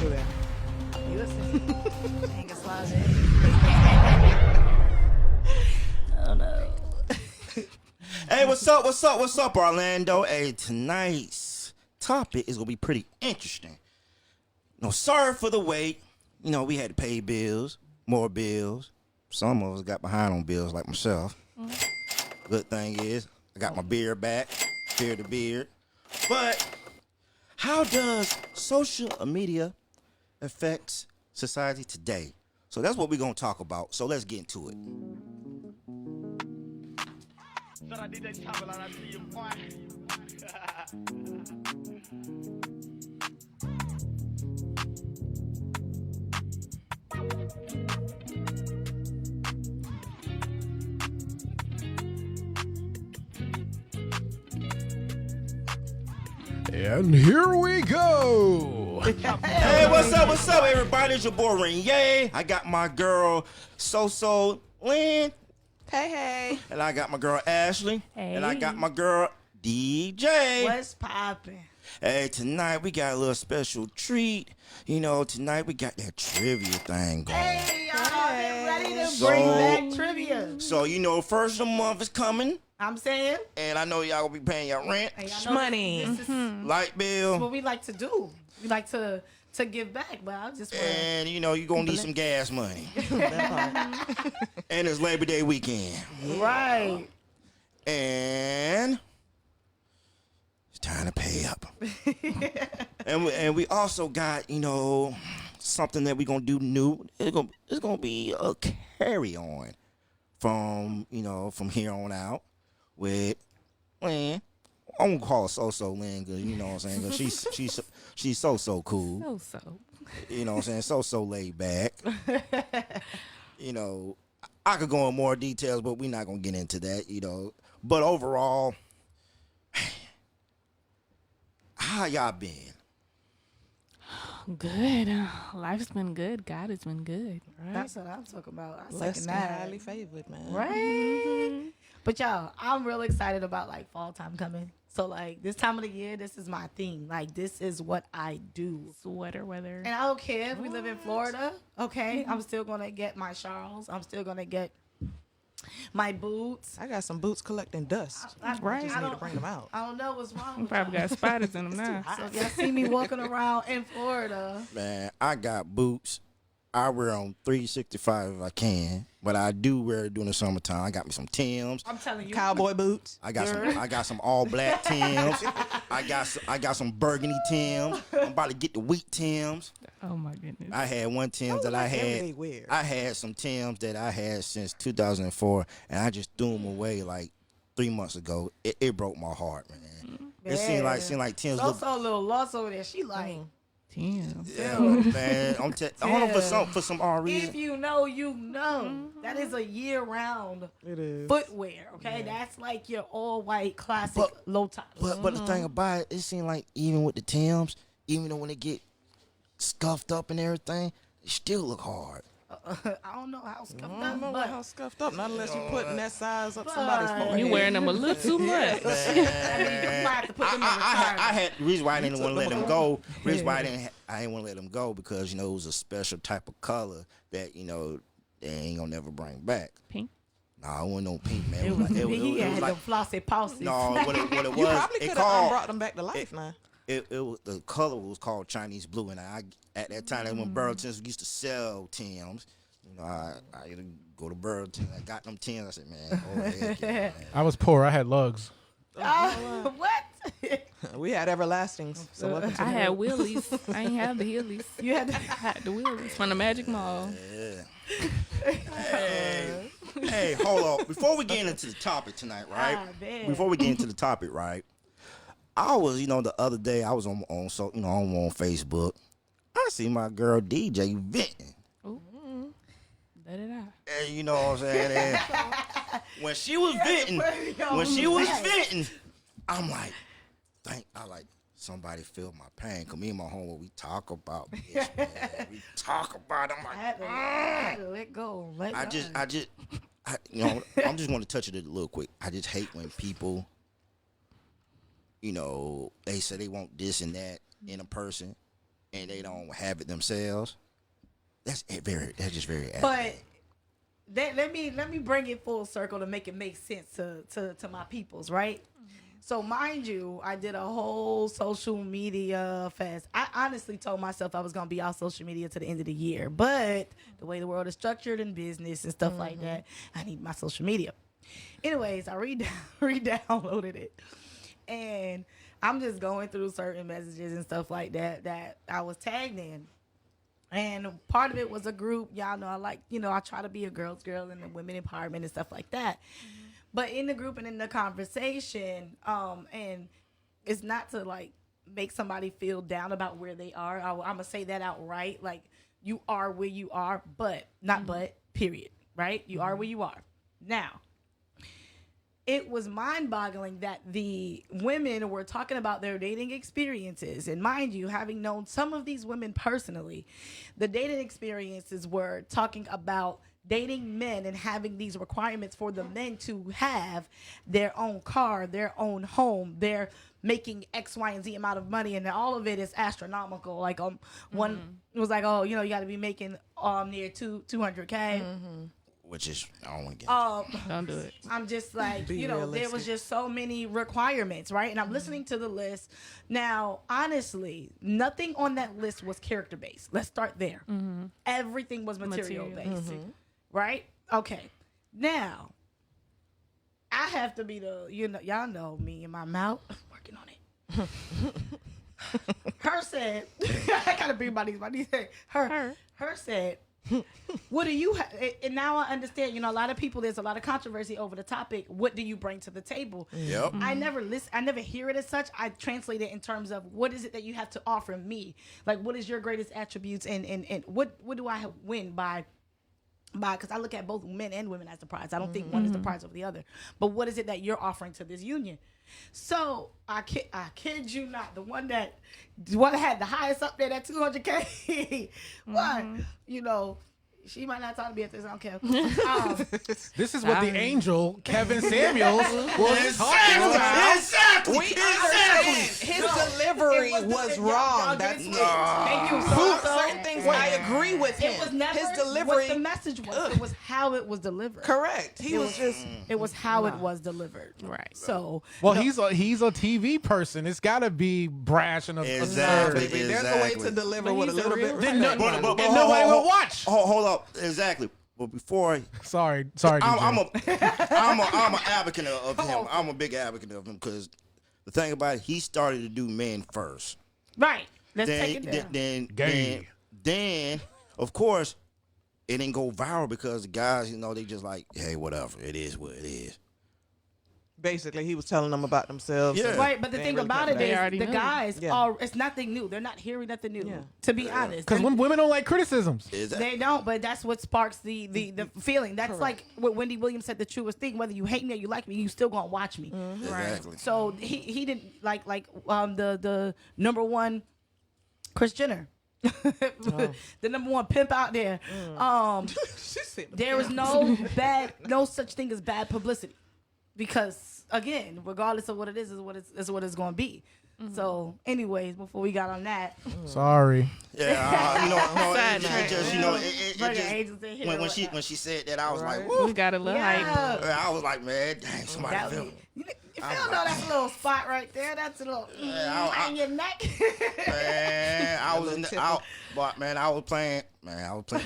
do that. You listen. Ain't gonna slide Oh no. Hey, what's up, Orlando? Hey, tonight's topic is gonna be pretty interesting. Sorry for the wait. We had to pay bills, more bills. Some of us got behind on bills like myself. Good thing is, I got my beard back, beard to beard. But how does social media affect society today? So that's what we're gonna talk about. So let's get into it. And here we go. Hey, what's up, everybody? It's your boy Renai. I got my girl Soso, Lynn. Hey. And I got my girl Ashley. Hey. And I got my girl DJ. What's poppin'? Hey, tonight we got a little special treat. Tonight we got that trivia thing going. Hey, y'all, get ready to bring back trivia. So, first of the month is coming. I'm saying. And I know y'all gonna be paying your rent, Money. This is light bill. what we like to do. We like to give back, but I just want And, you're gonna need some gas money. And it's Labor Day weekend. right. And it's time to pay up. and we also got, something that we're gonna do new. It's gonna be a carry on from here on out with Lynn. I'm gonna call her Soso Lynn because you know what I'm saying. Cause she's so cool. So. You know what I'm saying? So laid back. I could go in more details, but we're not gonna get into that. But overall, how y'all been? Good. Life's been good. God has been good. Right? That's what I'm talking about. I Blessed second and that. highly favored, man. Right. But y'all, I'm real excited about fall time coming. So this time of the year, this is my thing. This is what I do. Sweater weather. And I don't care if we live in Florida, okay? I'm still gonna get my Charles. I'm still gonna get my boots. I got some boots collecting dust. Right. Just need to bring them out. I don't know what's wrong You with probably y'all. got spiders in them now. So y'all see me walking around in Florida. Man, I got boots. I wear them 365 if I can, but I do wear it during the summertime. I got me some Timbs. I'm telling you. Cowboy boots. I got some all black Timbs. I got some burgundy Timbs. I'm about to get the wheat Timbs. Oh my goodness. I had one Timbs that I everyday had. wear. I had some Timbs that I had since 2004, and I just threw them away 3 months ago. It broke my heart, man. It seemed like Timbs look. So a little lost over there. She like, Damn. Yeah, man. Hold on for some odd reason. if you know, you know. That is a year-round It is. footwear, okay? That's your all-white classic low top. But the thing about it seemed like even with the Timbs, even though when they get scuffed up and everything, they still look hard. I don't know how scuffed I don't know up, how but scuffed up. Not unless you putting that size up somebody's forehead. You wearing them a little too much. I mean, you might have to put them in retirement. I had the reason why I didn't want to let them go. The reason why I didn't want to let them go because it was a special type of color that they ain't gonna never bring back. Pink. Nah, it wasn't no pink, man. He had them like flossy pauses. no, what it You was. probably It could have called brought them back to life now. it was the color was called Chinese blue, and at that time that's when Burlington's used to sell Timbs. I go to Byrd. I got them Timbs. I said, man, heck yeah, man. I was poor. I had lugs. What? We had everlastings. So welcome to I the had world. wheelies. I ain't have the heelies. You had to. I had the wheelies from the Magic Mall. Hey, hold on. Before we get into the topic tonight, right? man. Before we get into the topic, right? I was, the other day I was on Facebook. I see my girl DJ venting. Ooh. Let it out. And you know what I'm saying? And when she was venting, I'm like, somebody feel my pain. Cause me and my homie, we talk about this, man. We talk about it. I'm I like, had to let go. I'm just going to touch it a little quick. I just hate when people, they say they want this and that in a person, and they don't have it themselves. That's just very But aggravating. let me bring it full circle to make it make sense to my peoples, right? So mind you, I did a whole social media fest. I honestly told myself I was gonna be off social media to the end of the year, but the way the world is structured in business and stuff like that, I need my social media. Anyways, I re-downloaded it, and I'm just going through certain messages and stuff like that I was tagged in. And part of it was a group. Y'all know I try to be a girl's girl and the women empowerment and stuff like that. But in the group and in the conversation, and it's not to like make somebody feel down about where they are. I'm going to say that outright. Like, you are where you are, but, not but, period, right? You are where you are. Now, it was mind-boggling that the women were talking about their dating experiences. And mind you, having known some of these women personally, the dating experiences were talking about dating men and having these requirements for the men to have their own car, their own home, they're making X, Y, and Z amount of money, and all of it is astronomical. Like one was like, oh, you got to be making near 200K. Which is, I don't want to get Don't do it. I'm just like, Be there realistic. was just so many requirements, right? And I'm listening to the list. Now, honestly, nothing on that list was character based. Let's start there. Everything was material based, right? Okay. Now, I have to be y'all know me and my mouth. I'm working on it. Her said, I gotta bring my knees. Her said, what do you have? And now I understand, a lot of people, there's a lot of controversy over the topic. What do you bring to the table? Yep. I never hear it as such. I translate it in terms of what is it that you have to offer me? Like, what is your greatest attributes and what do I win by, because I look at both men and women as the prize. I don't think one is the prize over the other. But what is it that you're offering to this union? So I kid you not, the one that had the highest up there, that 200K, she might not talk to me at this. I don't care. This is what the angel Kevin Samuels was talking about. Exactly. We understand his delivery was wrong. That's it. Thank you. Certain things I agree with him. It was never his delivery. what the message was. It was how it was delivered. Correct. He was just. It was how it was delivered. Right. So Well, he's a TV person. It's got to be brash and Exactly. absurd. There's a way to deliver with a he's a little real- bit. Then respect. and nobody will watch. Hold up. Exactly. But before Sorry. I'm DJ. an advocate of him. I'm a big advocate of him because the thing about it, he started to do men first. right. Let's take it down. Then, of course, it didn't go viral because the guys, they just like, hey, whatever, it is what it is. Basically, he was telling them about themselves. Yeah. Right, but the They thing really about put it that. They is already the knew. guys Yeah. it's nothing new. They're not hearing nothing new. Yeah. To be honest. Because women don't like criticisms. They don't, but that's what sparks the feeling. That's like what Wendy Williams said, the truest thing. Whether you hate me or you like me, you still gonna watch me. Exactly. So he didn't like the number one Kris Jenner. The number one pimp out there. She said, There is no such thing as bad publicity, because again, regardless of what it is what it's going to be. So, anyways, before we got on that, Sorry. Yeah, it just Bring your angels in here. when she said that, I was like, We woo. got a little hype. Yeah. I was like, man, dang, somebody That feel was, you feel though, that's a little spot right there. That's a little in your neck. Man, I was in the tickle. out, but man, I was playing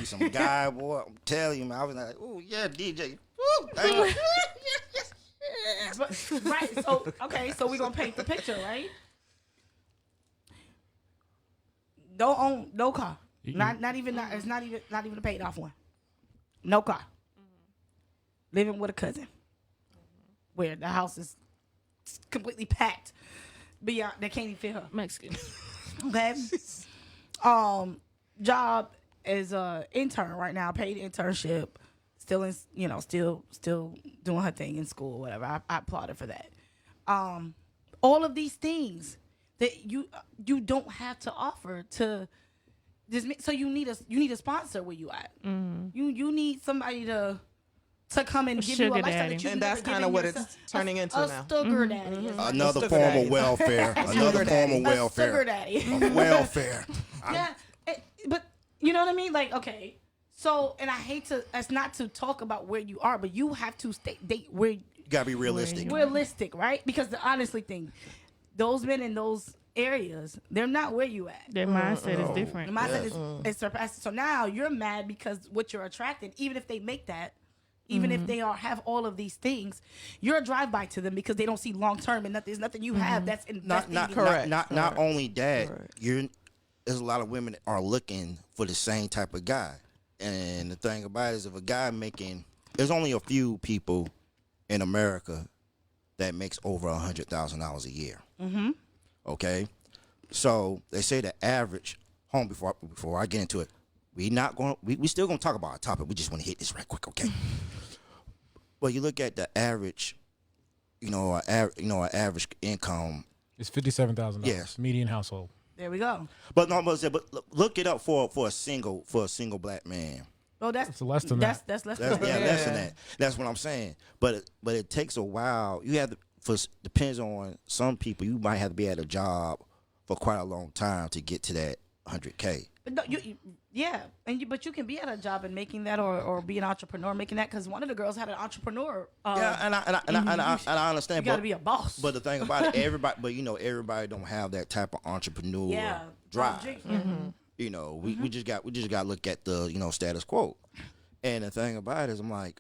some guy, boy. I'm telling you, man, I was like, oh yeah, DJ. Woo, thank you. But, right. So so we're gonna paint the picture, right? Don't own no car. It's not even a paid off one. No car. Living with a cousin. Where the house is completely packed. Beyond they can't even fit her. Mexican. Okay. Job as a intern right now, paid internship. Still in, still doing her thing in school, whatever. I applaud her for that. All of these things that you don't have to offer to this. So you need a sponsor where you at. You need somebody to to come and give you a Sugar lifestyle daddy. that you And never that's kind given of what yourself. it's turning into a now. sugar daddy. is like Another sugar form daddy. of welfare. Another form of a welfare. sugar daddy. Of welfare. Yeah, but you know what I mean? Like, okay, so, and I hate to, it's not to talk about where you are, but you have to date where You gotta be realistic. realistic, right? Because the honestly thing, those men in those areas, they're not where you at. Their mindset is The different. mindset is surpassed. So now you're mad because what you're attracted, even if they make that, even if they have all of these things, you're a drive-by to them because they don't see long-term and there's nothing you have that's investing in you. Not only that, there's a lot of women that are looking for the same type of guy. And the thing about it is if a guy there's only a few people in America that makes over $100,000 a year. Mm-hmm. Okay? So they say the average home, before I get into it, we still gonna talk about our topic. We just want to hit this right quick, okay? Well, you look at the average, an average income. It's $57,000. Yes. Median household. There we go. But look it up for a single black man. Oh, It's less than that. That's less That's, than yeah, that. less than that. That's what I'm saying. But it takes a while. You have depends on some people. You might have to be at a job for quite a long time to get to that 100K. But no, but you can be at a job and making that, or be an entrepreneur making that. Because one of the girls had an entrepreneur. And I understand. You got to be a boss. But the thing about it, everybody don't have that type of entrepreneur drive. Mm-hmm. We just got to look at the status quo. And the thing about it is, I'm like,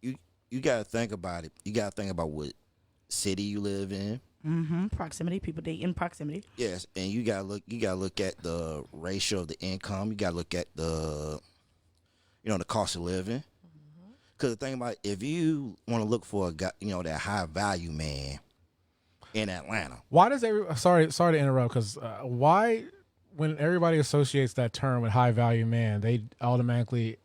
you got to think about it. You got to think about what city you live in. Mm-hmm. Proximity, people date in proximity. Yes, and you gotta look at the ratio of the income. You gotta look at the cost of living. Because the thing about it, if you want to look for a guy, that high value man in Atlanta. Why does sorry to interrupt, because why, when everybody associates that term with high value man, they automatically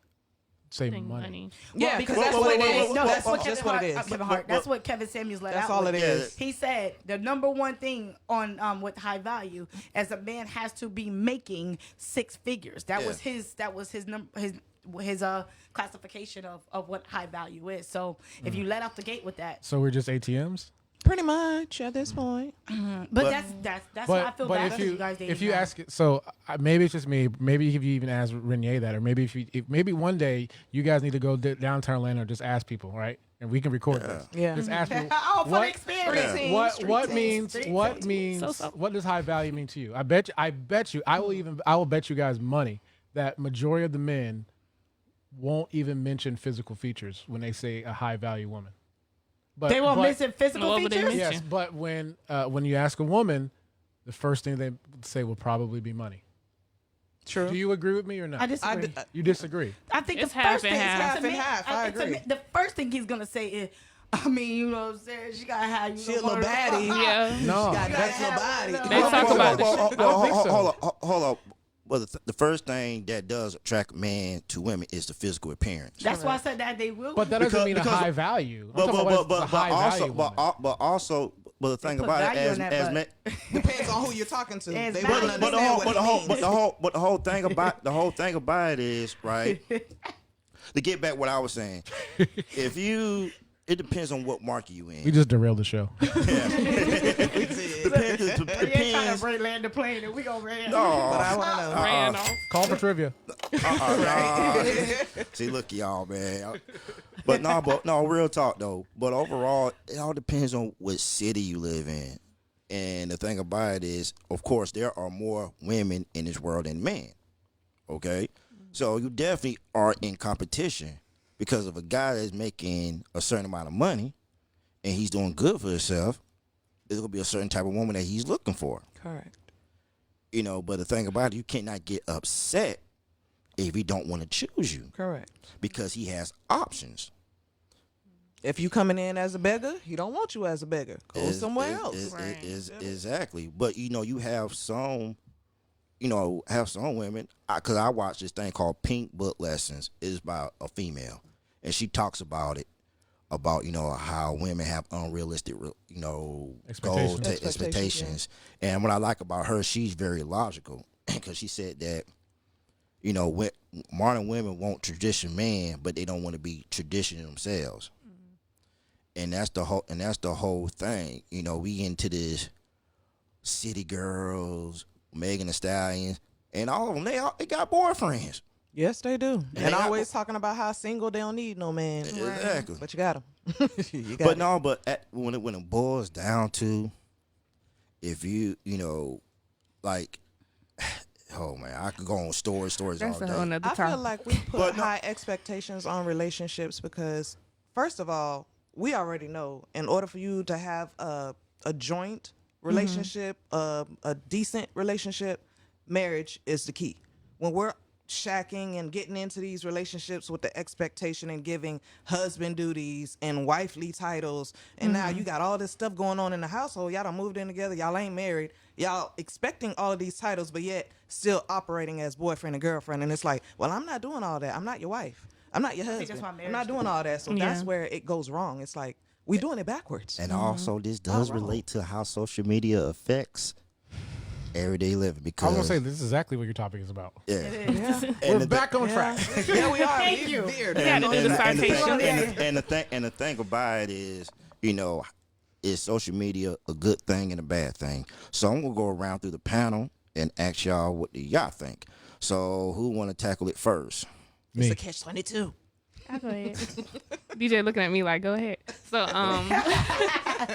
say money? Yeah, because that's what it is. No, that's what Just Kevin what it Hart. is. Kevin Hart. That's what Kevin Samuels let out. That's all it is. He said the number one thing on with high value as a man has to be making six figures. That was his classification of what high value is. So if you let out the gate with that, So we're just ATMs? Pretty much at this point. but that's why I feel bad if for you you guys dating if you now. ask it, so maybe it's just me. Maybe if you even ask Renee that, or maybe maybe one day you guys need to go down to Atlanta and just ask people, right? And we can record this. Yeah. Just ask people Oh, for the experience. what does high value mean to you? I bet you I will bet you guys money that majority of the men won't even mention physical features when they say a high value woman. But They won't mention physical What would they features. mention? Yes, but when you ask a woman, the first thing they say will probably be money. True. Do you agree with me or not? I disagree. You disagree. I think It's the half first and thing half. Half and half. I agree. The first thing he's gonna say is, I mean, you know what I'm saying? She gotta have you. She a little baddie. Yeah. No. Got that little body. They talk about the shit. I don't think so. Hold up. Well, the first thing that does attract men to women is the physical appearance. That's why I said that they will. But that doesn't mean a because- high value. I'm But talking about what's a high value woman. the thing put about it, value in that, as but- men, Depends on who you're talking to. Yes, They but- wouldn't but understand what the whole thing about it is, right. To get back what I was saying, it depends on what market you in. We just derailed the show. Depends. land the plane and we gonna ran. But I want to know. Ran off. Call for trivia. See, look, y'all, man. But real talk though. But overall, it all depends on what city you live in. And the thing about it is, of course, there are more women in this world than men. Okay, so you definitely are in competition because if a guy is making a certain amount of money and he's doing good for himself, there's gonna be a certain type of woman that he's looking for. Correct. But the thing about it, you cannot get upset if he don't want to choose you Correct. because he has options. If you coming in as a beggar, he don't want you as a beggar. Go somewhere else. Exactly. But you have some women. Because I watch this thing called Pink Book Lessons. It's about a female, and she talks about it. About how women have unrealistic goals, expectations. And what I like about her, she's very logical because she said that you know, modern women want tradition man, but they don't want to be tradition themselves. And that's the whole thing. You know, we into this city girls, Megan Thee Stallions, and all of them, they got boyfriends. Yes, they do. And And they always talking about how single they don't need no man. Exactly. But you got them. When it boils down to, if you know, like, oh man, I could go on stories That's all a whole day. nother I feel topic. like we put high expectations on relationships because, first of all, we already know in order for you to have a joint relationship, a decent relationship, marriage is the key. When we're shacking and getting into these relationships with the expectation and giving husband duties and wifely titles, and now you got all this stuff going on in the household. Y'all done moved in together. Y'all ain't married. Y'all expecting all of these titles, but yet still operating as boyfriend and girlfriend. And it's like, well, I'm not doing all that. I'm not your wife. I'm not your think husband. that's why I'm not marriage doing all that. So that's where it goes wrong. It's like we doing it backwards. And also, this does relate to how social media affects everyday living. I Because was gonna say this is exactly what your topic is about. yeah. Yeah. We're back on track. Yeah, we are. Thank We you. veered. We had to do the citation. And the thing about it is, you know, is social media a good thing and a bad thing? So I'm gonna go around through the panel and ask y'all what do y'all think. So who want to tackle it first? It's Me. a catch-22. I'll go ahead. DJ looking at me like, go ahead. So,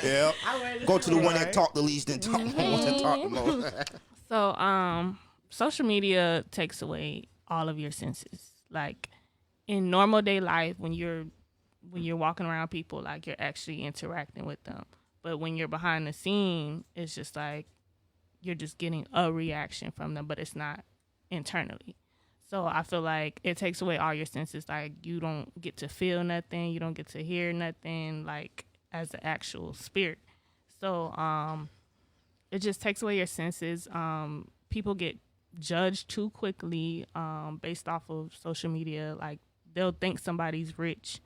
Yeah. Go to the one that talk the least and talk the most. So, social media takes away all of your senses. Like in normal day life, when you're walking around people, like you're actually interacting with them. But when you're behind the scene, it's just like you're just getting a reaction from them, but it's not internally. So I feel like it takes away all your senses. Like you don't get to feel nothing, you don't get to hear nothing, like as the actual spirit. So it just takes away your senses. People get judged too quickly based off of social media. Like they'll think somebody's rich,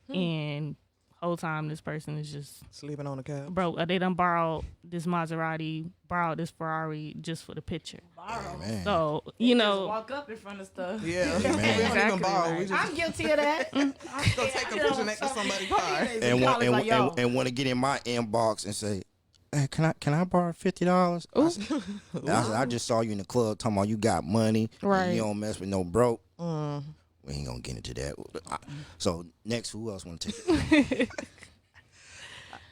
and whole time this person is just Sleeping on the couch. broke. They done borrowed this Maserati, borrowed this Ferrari just for the picture. Man. So Just know, walk up in front of stuff. Yeah. We don't Exactly even borrow. right. We just I'm guilty of that. go take a picture next to somebody's car. And want to get in my inbox and say, hey, can I borrow $50? I said, I just saw you in the club talking about you got money. Right. And you don't mess with no broke. We ain't gonna get into that. So next, who else want to take it?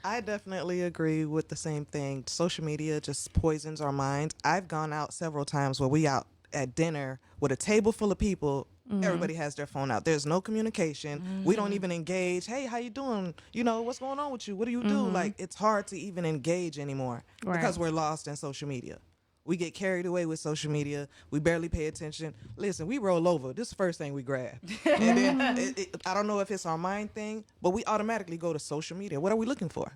I definitely agree with the same thing. Social media just poisons our minds. I've gone out several times where we out at dinner with a table full of people. Everybody has their phone out. There's no communication. We don't even engage. Hey, how you doing? You know, what's going on with you? What do you do? Like, it's hard to even engage anymore because we're lost in social media. We get carried away with social media. We barely pay attention. Listen, we roll over. This is the first thing we grab. And then I don't know if it's our mind thing, but we automatically go to social media. What are we looking for?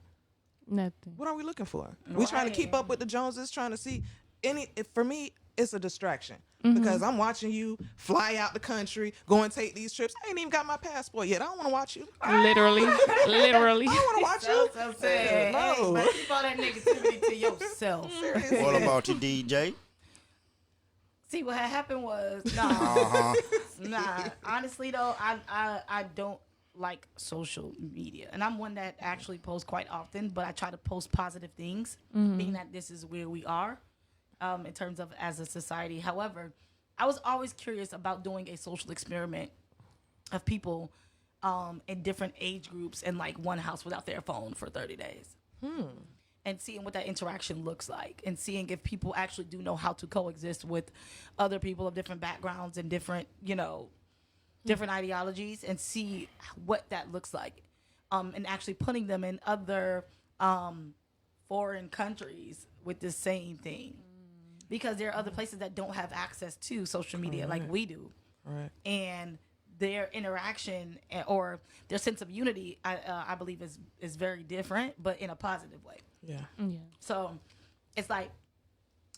nothing. What are we looking for? We trying to keep up with the Joneses, trying to see for me, it's a distraction because I'm watching you fly out the country, go and take these trips. I ain't even got my passport yet. I don't want to watch you. Literally. I don't want to watch you. So sad. No. Hey, man, keep all that negativity to yourself. What about you, DJ? See, what had happened was, honestly though, I don't like social media. And I'm one that actually posts quite often, but I try to post positive things, being that this is where we are in terms of as a society. However, I was always curious about doing a social experiment of people in different age groups in like one house without their phone for 30 days. And seeing what that interaction looks like and seeing if people actually do know how to coexist with other people of different backgrounds and different, different ideologies and see what that looks like. And actually putting them in other foreign countries with the same thing. Because there are other places that don't have access to social media like we do. Right. And their interaction or their sense of unity, I believe, is very different, but in a positive way. Yeah. So it's like,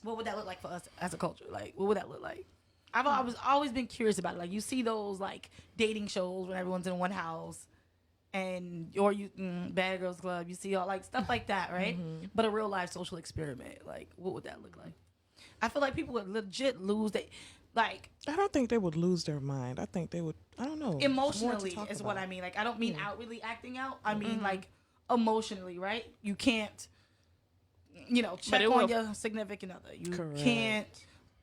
what would that look like for us as a culture? Like, what would that look like? I've always been curious about it. Like, you see those like dating shows when everyone's in one house, or Bad Girls Club. You see all like stuff like that, right? But a real life social experiment. Like, what would that look like? I feel like people would legit lose. Like, I don't think they would lose their mind. I think they would. I don't know. emotionally is what I mean. Like, I don't mean outwardly acting out. I mean like emotionally, right? You can't, check on your significant other. You can't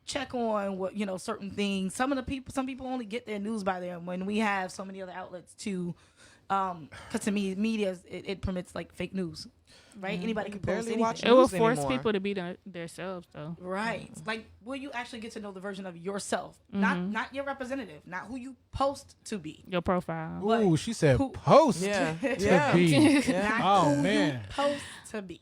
check on what certain things. Some people only get their news by them when we have so many other outlets to. Because to me, media it permits like fake news, right? Anybody can post anything. It will force people to be themselves, though. Right. Like, will you actually get to know the version of yourself, not your representative, not who you post to be, Your profile. Ooh, she said post Yeah. to be. not Oh, who man. you post to be,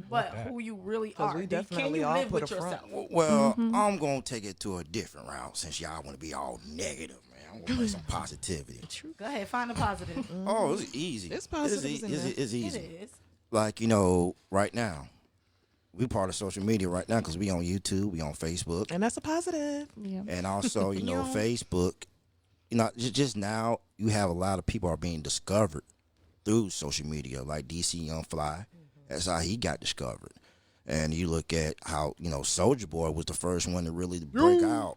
but who you really are. we Can definitely you all live put with a front. yourself? Well, I'm gonna take it to a different route since y'all want to be all negative, man. I'm gonna play some positivity. Go ahead, find the positive. Oh, it's easy. It's positives in there. It's easy. It is. Like, right now, we part of social media right now because we on YouTube, we on Facebook, And that's a positive. Yeah. and also, Facebook. Just now, you have a lot of people are being discovered through social media, like DC Young Fly. That's how he got discovered. And you look at how, Soulja Boy was the first one to really break out.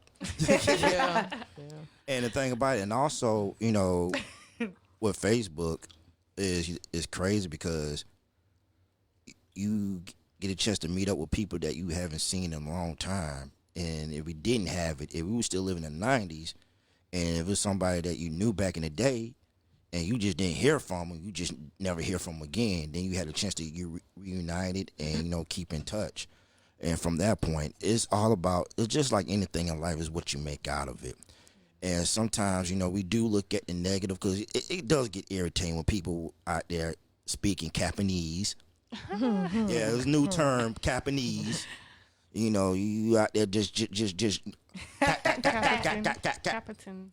Yeah. And the thing about it, and also, with Facebook is crazy because you get a chance to meet up with people that you haven't seen in a long time. And if we didn't have it, if we were still living in the 90s, and if it was somebody that you knew back in the day, and you just didn't hear from them, you just never hear from them again, then you had a chance to get reunited and, keep in touch. And from that point, it's just like anything in life is what you make out of it. And sometimes, we do look at the negative because it does get irritating when people out there speaking Capanese. Yeah, it's a new term, Capanese. You out there just Capitan.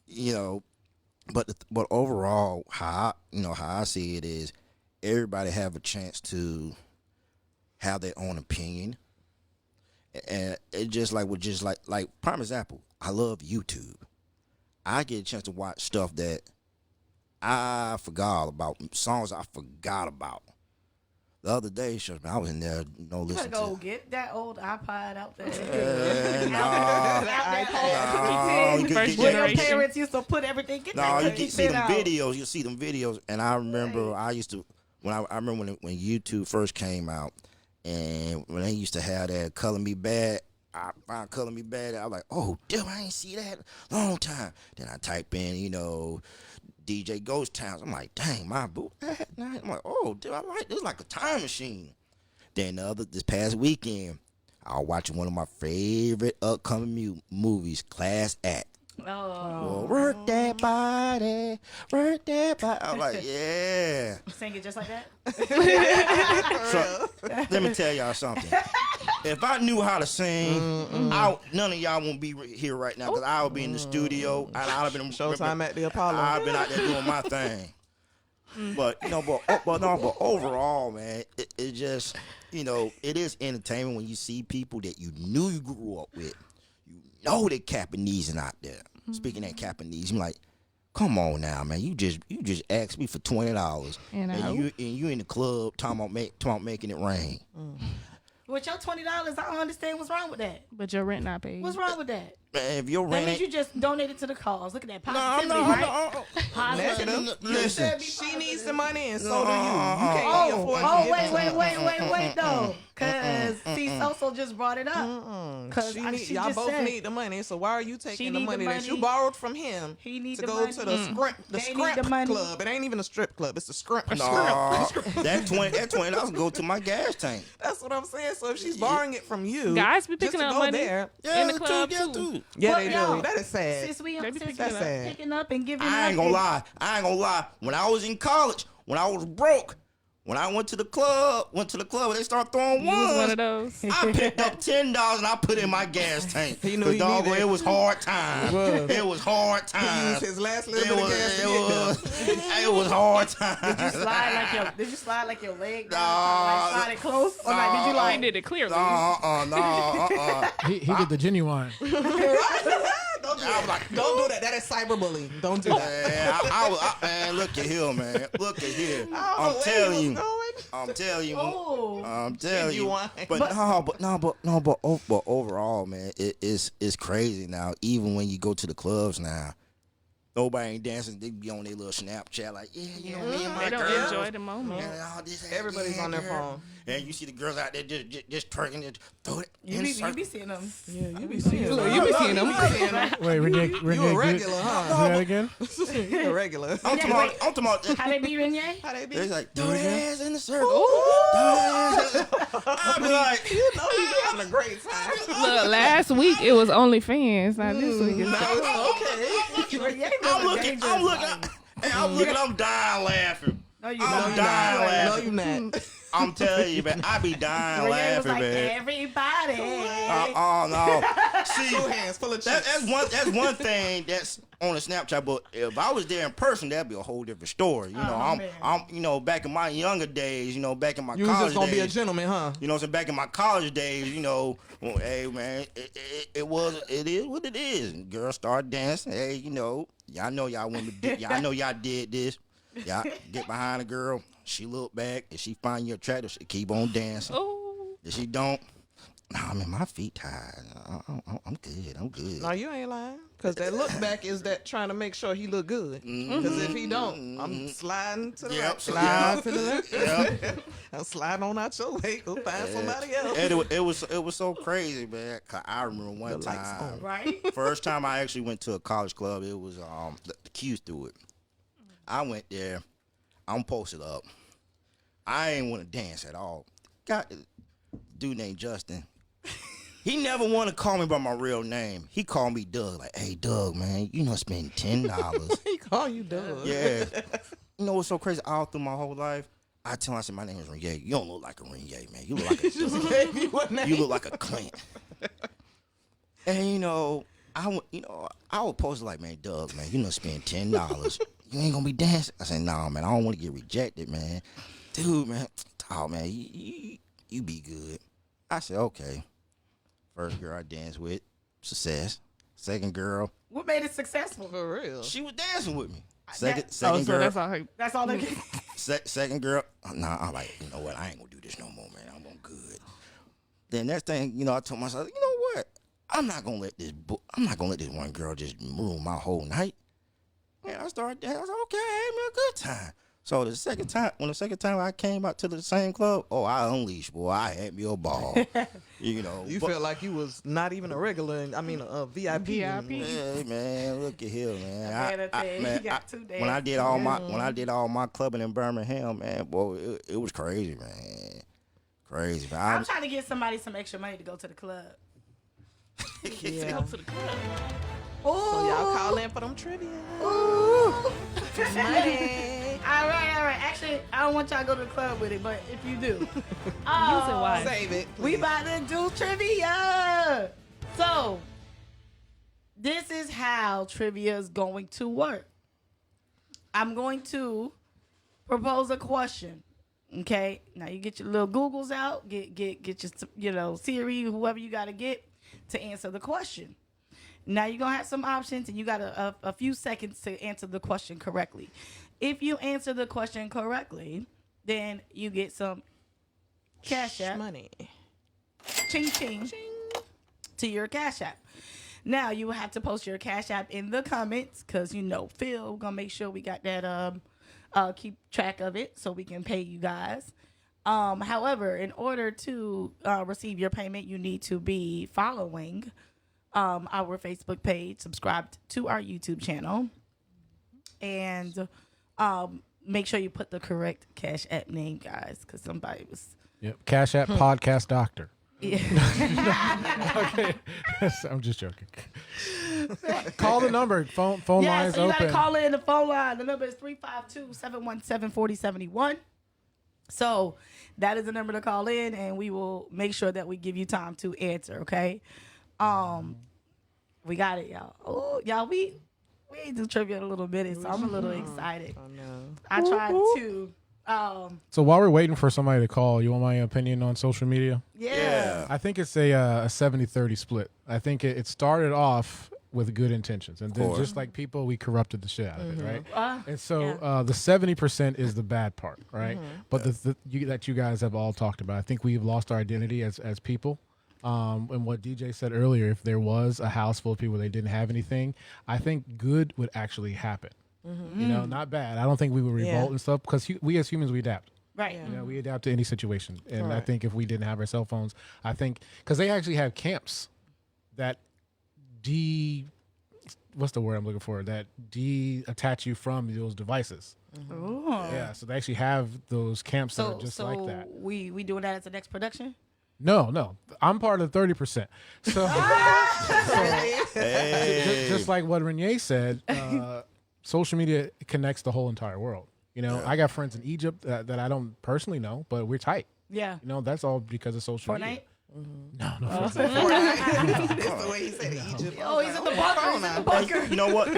But overall, how I see it is, everybody have a chance to have their own opinion, and it just like prime example. I love YouTube. I get a chance to watch stuff that I forgot about, songs I forgot about. The other day, I was in there, listening to. Go get that old iPod out there. First Where your generation. parents used to put everything. You can see them videos. You see them videos, and I remember I used to I remember when YouTube first came out, and when they used to have that "Color Me Bad." I found "Color Me Bad." I was like, "Oh, damn, I ain't see that in a long time." Then I type in, DJ Ghost Towns. I'm like, dang, my boo. I'm like, oh, dude, I like this. Like a time machine. Then this past weekend, I was watching one of my favorite upcoming movies, Class Act. Well, work that body. I'm like, yeah. Sing it just like that? So, let me tell y'all something. If I knew how to sing, none of y'all won't be here right now because I would be in the studio and I'd have been Showtime at the Apollo. I've been out there doing my thing. But overall, man, it just it is entertainment when you see people that you knew you grew up with. They're Capanese out there. Speaking that Capanese, I'm like, come on now, man. You just asked me for $20, and you in the club talking about making it rain. With your $20, I don't understand what's wrong with that. But your rent not paid. What's wrong with that? Man, if your That rent means you just donated to the cause. Look at that positivity, no, right? Negative. Listen. She needs the money, and so do you. You can't afford to Oh, give it to her. wait, though. Because, see, Soso just brought it up. Y'all both need the money, so why are you taking the need the money that money. you borrowed from him He need to the go money. to the scrimp They need the money. club? It ain't even a strip club. It's a scrimp. No, that $20 go to my gas tank. That's what I'm saying. So if she's borrowing it from you, Guys be just picking to up go money. there, In the club, too. yeah, Well, they yo, do. That is sad. Since we They be since picking we up. picking up and giving I ain't up gonna lie. When I was in college, when I was broke, when I went to the club, and they started throwing You was one ones. of those. I picked up $10 and I put it in my gas tank. He knew 'Cause he dog, needed it. it was hard times. It was hard He times. used his last little bit of gas to get there. It was hard times. Did you slide like your leg down? Nah. Slide it close? Or like, did you I like did it clearly. No. He get the genuine. Don't do that. Don't do that. That is cyberbullying. Don't do that. Man, man, look at here, man. Look at here. I don't know I'm where telling he you. was going. I'm telling you. Oh. I'm telling you. Wine. But overall, man, it's crazy now. Even when you go to the clubs now, nobody ain't dancing. They be on their little Snapchat like, yeah, you know, me and my They don't girl. enjoy the moment. And all this, Everybody's on their phone. And you see the girls out there just twerking, just throw it. You be seeing them. Yeah, you be seeing Look, them. you be seeing them. Wait, Renee, You a regular, huh? Say that again? You a regular. I'm talking about How they be, Renee? How they be? it's like, throw their ass in the circle. Throw their ass. I be like, You know you be having a great time. Look, last week it was OnlyFans. Now this week is Okay. I'm dying laughing. No, you I'm not. dying No, laughing. you not. I'm telling you, man, I be dying Renee was laughing, like, man. everybody. Oh no! See, Two hands full of chips. that's one thing that's on the Snapchat. But if I was there in person, that'd be a whole different story. You know, man. I'm back in my younger days. You know, back in my You was college just gonna days. be a gentleman, huh? You know what I'm saying? Back in my college days, you know, well, hey man, it is what it is. And girls start dancing. Hey, you know y'all women y'all know y'all did this. Y'all get behind a girl, she look back, if she find you attractive, she keep on dancing. Oh, If she don't, nah, I mean my feet tired. I'm good. No, you ain't lying. Cause that look back is that trying to make sure he look good. Cause if he don't, I'm sliding to the right. Slide to the left. Yep. I'm sliding on out your way. Go find somebody else. And it was so crazy, man. 'Cause I remember one The lights time, on. Right? first time I actually went to a college club, it was the Q's threw it. I went there. I'm posted up. I ain't want to dance at all. Got a dude named Justin. He never wanted to call me by my real name. He called me Doug. Like, hey, Doug, man, you know, spend $10. He call you Doug. Yeah. You know what's so crazy? All through my whole life, I tell him, I said, my name is Renai. You don't look like a Renai, man. You look like a Just gave you a name. You look like a Clint. And you know, I would post like, man, Doug, man, you know, spend $10. You ain't gonna be dancing. I said, nah, man, I don't want to get rejected, man. Dude, man, oh man, you be good. I said, okay. First girl I danced with, success. Second girl, What made it successful? For real. she was dancing with me. That- Second so girl, that's all her. That's all they can. second girl, nah, I'm like, you know what? I ain't gonna do this no more, man. I'm good. Then next thing, you know, I told myself, you know what? I'm not gonna let this one girl just ruin my whole night. And I started dancing. I was like, okay, I had me a good time. So the second time I came out to the same club, I unleashed, boy. I had me a ball. You know. You felt like you was not even a regular, a VIP. Hey man, look at here, man. When I did all my clubbing in Birmingham, man, boy, it was crazy, man. Crazy, man. I'm trying to get somebody some extra money to go to the club. Yeah. Go to the club. So y'all call in for them trivia. Money. All right. Actually, I don't want y'all to go to the club with it, but if you do, Use it wisely. Save it. we please. about to do trivia. So, this is how trivia is going to work. I'm going to propose a question. Okay, now you get your little Googles out, get your Siri, whoever you got to get to answer the question. Now you're gonna have some options, and you got a few seconds to answer the question correctly. If you answer the question correctly, then you get some Cash App, money. ching ching, to your Cash App. Now you will have to post your Cash App in the comments, because Phil gonna make sure we got that keep track of it so we can pay you guys. However, in order to receive your payment, you need to be following our Facebook page, subscribed to our YouTube channel, and make sure you put the correct Cash App name, guys, because somebody was. Yep. Cash App Podcast Doctor. Yeah. Okay. I'm just joking. Call the number. Phone Yeah, line's so you open. gotta call in the phone line. The number is 352-717-4071. So that is the number to call in, and we will make sure that we give you time to answer. Okay. We got it, y'all. Oh, y'all, we ain't do trivia in a little minute, so I'm a little excited. I know. I tried to. So while we're waiting for somebody to call, you want my opinion on social media? Yeah. I think it's a 70-30 split. I think it started off with good intentions, and then course. just like people, we corrupted the shit out of it, right? And so yeah. the 70% is the bad part, right? But that you guys have all talked about, I think we've lost our identity as people. And what DJ said earlier, if there was a house full of people they didn't have anything, I think good would actually happen. You know, not bad. I don't think we would revolt and stuff because we as humans we adapt. Right. You know, we adapt to any situation, and I Right. think if we didn't have our cell phones, I think because they actually have camps that what's the word I'm looking for? That attach you from those devices. Ooh. Yeah, so they actually have those camps that are just so like that. we doing that as the next production? No, I'm part of the 30%. So, just like what Renai said, social media connects the whole entire world. You know, I got friends in Egypt that I don't personally know, but we're tight. Yeah. You know, that's all because of social media. Fortnite? No. That's the way he said it. Egypt. Oh, he's in the bunker. He's in the bunker. You know what,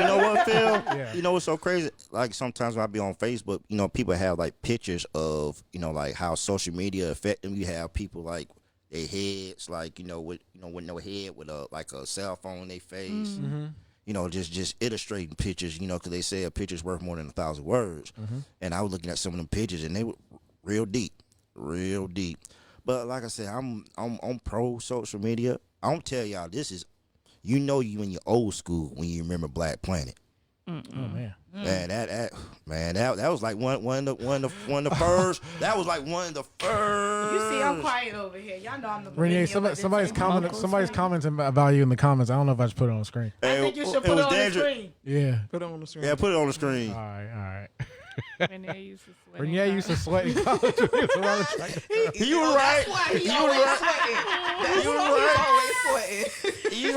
Phil? Yeah. You know what's so crazy? Like sometimes when I be on Facebook, you know, people have like pictures of, you know, like how social media affect them. You have people like their heads, like, with no head, with like a cell phone in their face. You know, just illustrating pictures, you know, because they say a picture's worth more than 1,000 words. And I was looking at some of them pictures, and they were real deep. But like I said, I'm pro social media. I don't tell y'all this is, you know, you in your old school when you remember Black Planet. Oh man. Man, that was like one of the first. That was like one of the first. You see, I'm quiet over here. Y'all know I'm the Renai, somebody's commenting about you in the comments. I don't know if I should put it on the screen. I think you should put it on the screen. Yeah. Put it on the screen. Yeah, put it on the screen. All right. Renai used to sweat. Renai used to sweat in college. So I was trying to- You were right. That's why he You always right. sweating. That's You why right. he's always sweating. He's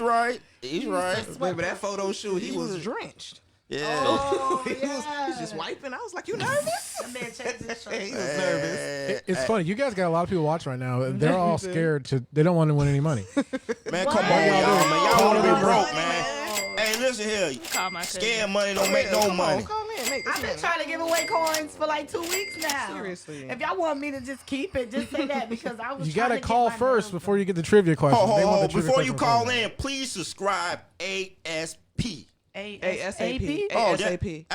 right. He's right. Baby, that photo shoot, he was drenched. Yeah. Oh, He was just wiping. I was like, you nervous? That man changed his He shirt. was nervous. It's funny. You guys got a lot of people watching right now. They're all scared they don't want to win any money. Man, come on, y'all, man. Y'all want to be broke, man. Oh. Hey, listen here. Call my cousin. Scared money don't make no Come on, money. call in, make this I've been man. trying to give away coins for like 2 weeks now. Seriously. If y'all want me to just keep it, just say that because I was. You got to call first before you get the trivia question. They want the trivia Before you question call first. in, please subscribe ASP. ASAP. Oh, ASAP.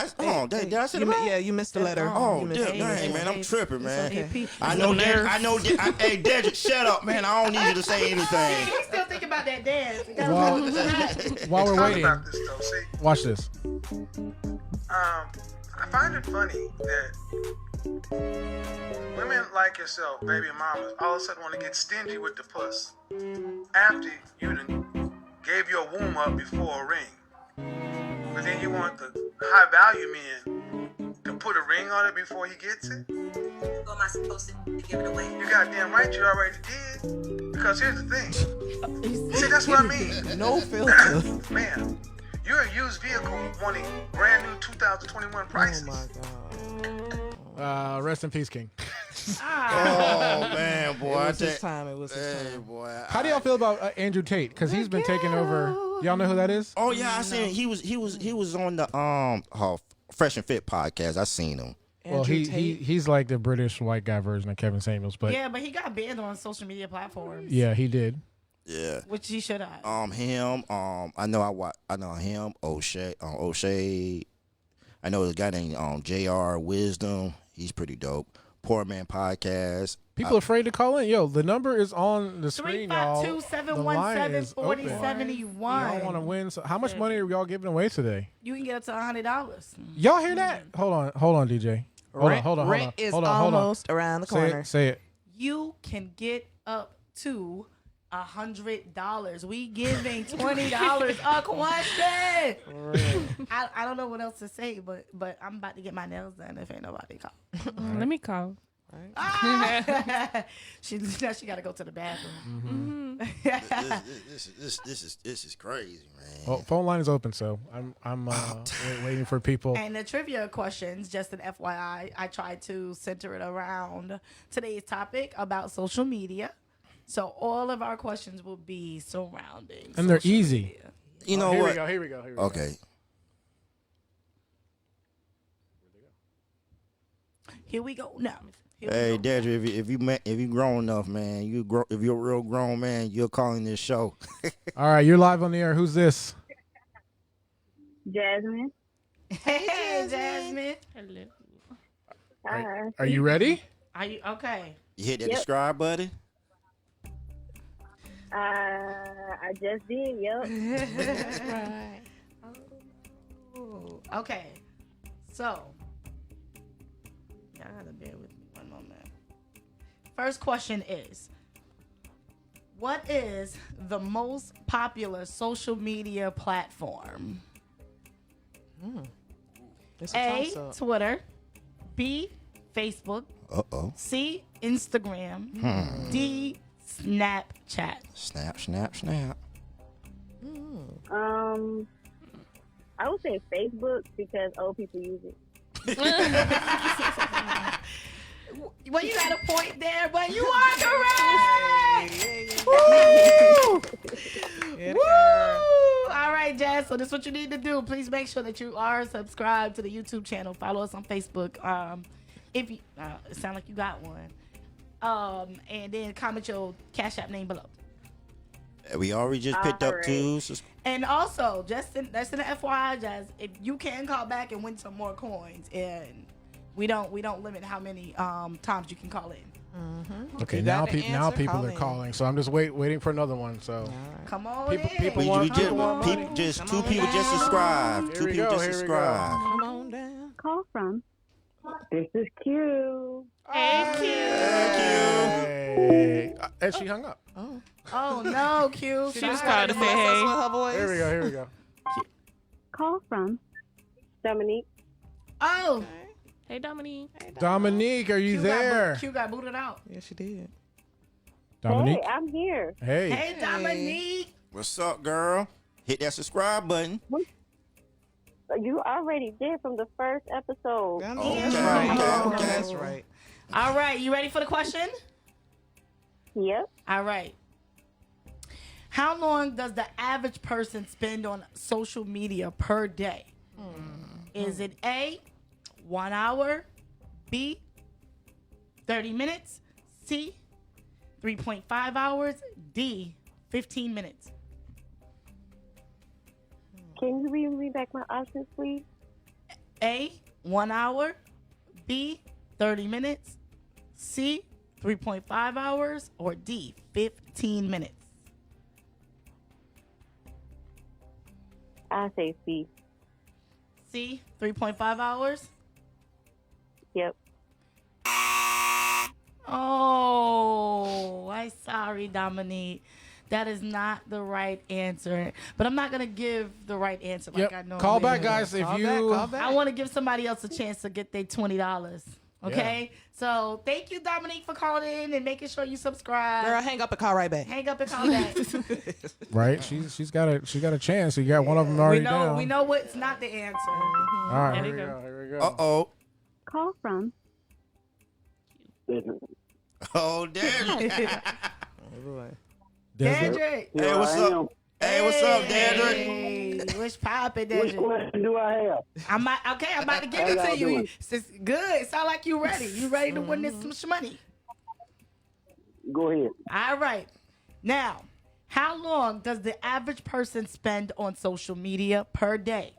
did I say it wrong? Yeah, you missed the letter. Oh, You missed damn, the letter. dang, man, I'm tripping, man. Okay. I know, hey, Dedrick, shut up, man. I don't need you to say anything. He's still thinking about that dance. While we're Talk waiting, about this though. See, watch this. I find it funny that women like yourself, baby mamas, all of a sudden want to get stingy with the puss after you done gave your womb up before a ring. But then you want the high value men to put a ring on it before he gets it. Who am I supposed to give it away? You goddamn right you already did. Because here's the thing. See, that's what I mean. No filter. Man, you're a used vehicle wanting brand new 2021 prices. Oh my God. Rest in peace, King. Oh, man, boy. It I was his tell- time. It was his Hey, time. boy. How do y'all feel about Andrew Tate? Because he's been taking over. Y'all know who that is? Oh, yeah, I seen him. He was on the Fresh and Fit podcast. I seen him. Well, Andrew Tate. he's like the British white guy version of Kevin Samuels, but Yeah, but he got banned on social media platforms. yeah, he did. Yeah. Which he should have. Him. I know him. O'Shea. I know a guy named Jr. Wisdom. He's pretty dope. Poor Man Podcast. People afraid to call in. Yo, the number is on the screen, y'all. 352-717-4071. Y'all want to win? So how much money are y'all giving away today? You can get up to $100. Y'all hear that? Hold on, DJ. Hold on. Rent is hold on. almost around the corner. Say it. You can get up to $100. We giving $20 a question. I don't know what else to say, but I'm about to get my nails done if ain't nobody call. Let me call. She got to go to the bathroom. This is crazy, man. Well, phone line is open, so I'm waiting for people. And the trivia questions, just an FYI, I tried to center it around today's topic about social media. So all of our questions will be surrounding. And they're social easy. media. You know Here what? we go. Okay. Here we go. Now, Hey, Dedrick, if you grown enough, man, if you're a real grown man, you're calling this show. All right, you're live on the air. Who's this? Jasmine. Hey, Jasmine. Hello. Hi. Are you ready? Are you okay? You hit that Yep. subscribe button? I just did. Yep. Right. Oh, okay. So, y'all gotta bear with me one moment. First question is, what is the most popular social media platform? It's a A, toss-up. Twitter. B, Facebook. Uh-oh. C, Instagram. D, Snapchat. Snap, snap, snap. I would say Facebook because old people use it. Well, you got a point there, but you are correct. Yeah, Woo! All right, Jazz. So this is what you need to do. Please make sure that you are subscribed to the YouTube channel. Follow us on Facebook. If you, it sounds like you got one. And then comment your Cash App name below. We already just picked up Alright. 2. And also, that's in the FYI, Jazz. If you can call back and win some more coins, and we don't limit how many times you can call in. Okay, You now got the now answer? people Call are in. calling, so I'm just waiting for another one. So Come on, People- in. people We, want- we just, Come on, people, just 2 people just subscribed. Here 2 we people go, just here we go. subscribed. Come on down. Call from. This is Q. Thank you. hey, and she hung up. Oh no, Q. She was Sorry. trying to say hey. With her voice. Here we go. Call from. Dominique. Oh, Hey, Dominique. Dominique, are you there? Q got booted out. Yeah, she did. Dominique, Hey, I'm here. hey. Hey, Dominique. What's up, girl? Hit that subscribe button. You already did from the first episode. I know Okay, that's right. okay, I know okay. that's right. All right, you ready for the question? Yep. All right. How long does the average person spend on social media per day? Is it A, 1 hour, B, 30 minutes, C, 3.5 hours, D, 15 minutes? Can you read me back my options, please? A, 1 hour, B, 30 minutes, C, 3.5 hours, or D, 15 minutes? I say C. C, 3.5 hours? Yep. Oh, I'm sorry, Dominique. That is not the right answer. But I'm not going to give the right answer like I Yep. know. Call back, guys. If Call you back, call back. I want to give somebody else a chance to get their $20. Okay? So thank you, Dominique, for calling in and making sure you subscribe. Girl, hang up and call right back. Hang up and call back. right, she's got a chance. You got one of them already down. we know what's not the answer. All right, There here we we go. go. Here we go. Uh-oh. Call from. Oh, damn. Desert. Dedrick. Hey, what's up? Hey, what's up, Dedrick? Hey, what's poppin', Which Dedrick? question do I have? I'm about to give How it y'all to you. doing? It's good. It sound like you ready. You ready to win this some money? Go ahead. All right. Now, how long does the average person spend on social media per day?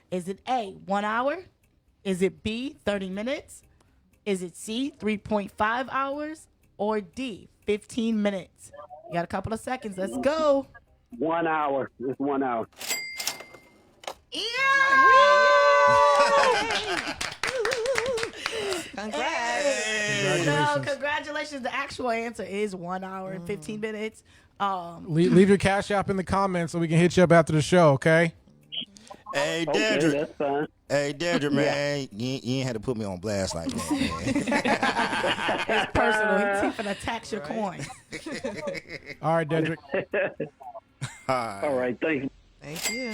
Is it A, 1 hour? Is it B, 30 minutes? Is it C, 3.5 hours? Or D, 15 minutes? You got a couple of seconds. Let's go. 1 hour. It's 1 hour. Congrats. So, congratulations. The actual answer is 1 hour and 15 minutes. Leave your Cash App in the comments so we can hit you up after the show, okay? Hey, Okay, Dedrick. that's fine. Hey, Dedrick, man. You ain't had to put me on blast like that, man. It's personal. He's finna tax your coins. All right, Dedrick. All right, thank you. Thank you.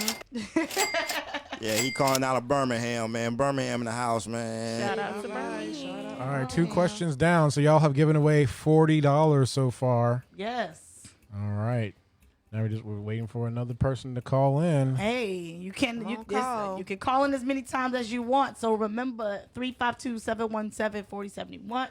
Yeah, he calling out of Birmingham, man. Birmingham in the house, man. Shout out to Bernie. All right, 2 questions down. So y'all have given away $40 so far. Yes. All right. Now we're waiting for another person to call in. Hey, you can Come you, on, listen, call. you can call in as many times as you want. So remember 352-717-4071.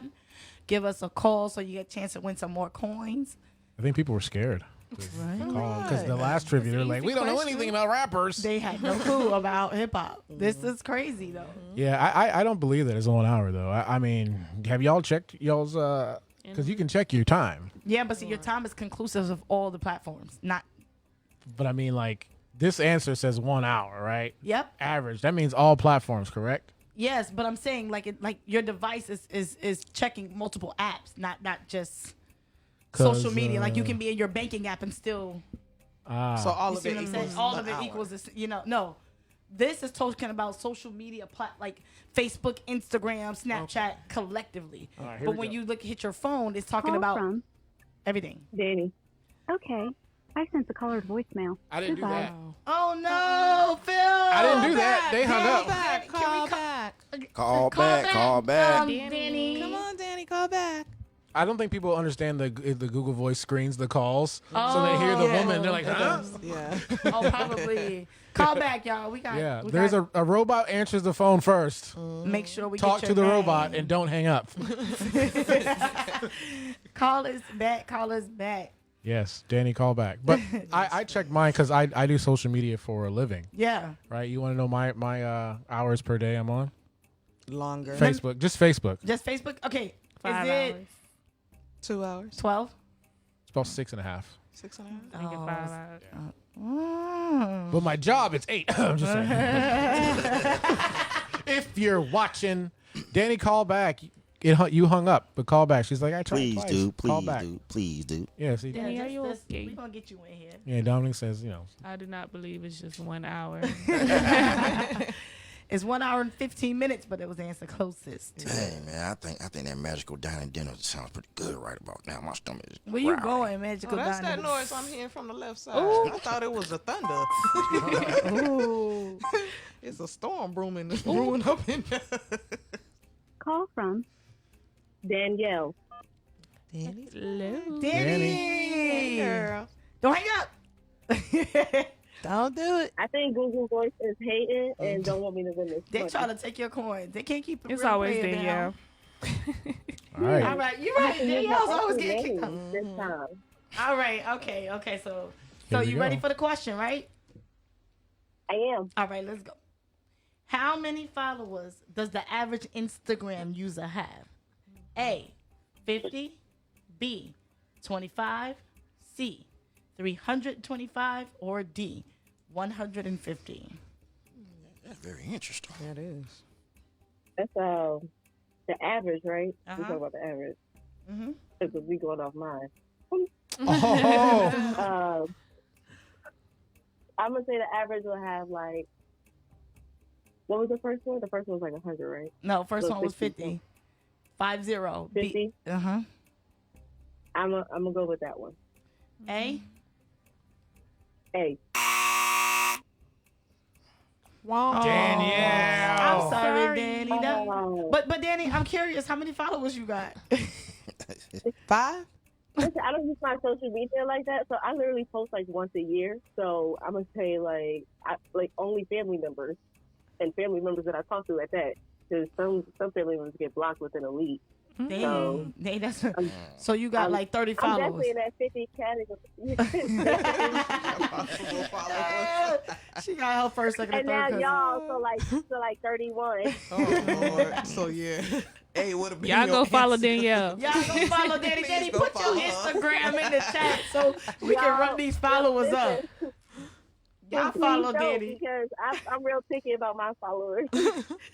give us a call so you get a chance to win some more coins. I think people were scared. Because the last trivia, they're like, we don't know anything about rappers. They had no clue about hip hop. This is crazy though. Yeah, I don't believe that it's 1 hour though. I mean, have y'all checked y'all's? Because you can check your time. Yeah, but see, your time is conclusive of all the platforms, not. But I mean, like this answer says 1 hour, right? Yep. Average. That means all platforms, correct? Yes, but I'm saying like your device is checking multiple apps, not just social media. Like you can be in your banking app and still. So all You of see it what I'm saying? equals All 1 of it hour. equals this. No. This is talking about social media like Facebook, Instagram, Snapchat collectively. right, here But we when go. you hit your phone, it's talking Call about from everything. Danny. Okay. I sent the caller's voicemail. I didn't do Goodbye. that. Oh no, Phil! I didn't do that. They hung up. Call back. Call back. Danny. Come on, Danny, call back. I don't think people understand the Google Voice screens the calls, so they hear the yeah. woman. They're like, huh? Yeah. Oh, probably. Call back, y'all. We got. Yeah. we There's got, a robot answers the phone first. Make sure we Talk get to your the name. robot and don't hang up. Call us back. Call us back. Yes, Danny, call back. But I check mine because I do social media for a living. Yeah. Right? You want to know my hours per day I'm on? Longer. Facebook. Just Facebook. Just Facebook. Okay. 5 Is it hours. 2 hours. 12? It's about 6.5. 6 and a half. Make it 5 hours. But my job, it's 8. I'm just saying. If you're watching, Danny, call back. You hung up, but call back. She's like, I tried Please twice. do. Call Please back. do. Please do. Yeah, see. Danny, are you okay? We're going to get you in here. Yeah, Dominic says, you know. I do not believe it's just 1 hour. It's 1 hour and 15 minutes, but it was the answer closest. Hey man, I think that magical dining dinner sounds pretty good right about now. My stomach is Where you growling. going, Magical Oh, that's that Dining? noise I'm hearing from the left side. I thought it was the thunder. Ooh. It's a storm brewing up in there. Call from Danielle. Danny. Hello. Danny. Girl. Don't hang up. Don't do it. I think Google Voice is hating and don't want me to win this. They money. trying to take your coins. They can't keep the It's real always player Danielle. down. All right. All right, you're right. Danielle's always getting kicked out. This time. All right, okay. So Here we you ready go. for the question, right? I am. All right, let's go. How many followers does the average Instagram user have? A, 50, B, 25, C, 325, or D, 150? That's very interesting. That is. That's the average, right? Uh-huh. We talk about the average. Mm-hmm. Because we going off mine. Oh. I'm gonna say the average will have like. What was the first one? The first one was like 100, right? No, first So one was 50. 50. 50. 50. Uh-huh. I'm gonna go with that one. A? A. Wow. Danielle. I'm sorry, Danny. No. Oh. But Danny, I'm curious, how many followers you got? 5? Listen, I don't use my social media like that, so I literally post like once a year. So I'm gonna say like only family members and family members that I talk to at that. Because some family members get blocked within a week. Dang. Dang, that's so you got like 30 I'm followers. definitely in that 50 category. She got her first, second, And and now third cousin. y'all, so like 31. Oh, Lord. So, yeah. Hey, would have been Y'all your go follow answer. Danielle. Y'all go follow Danny. Please Danny, go put your follow her. Instagram in the chat so we can Y'all- run these followers up. Y'all Please follow don't, Danny. because I'm real picky about my followers.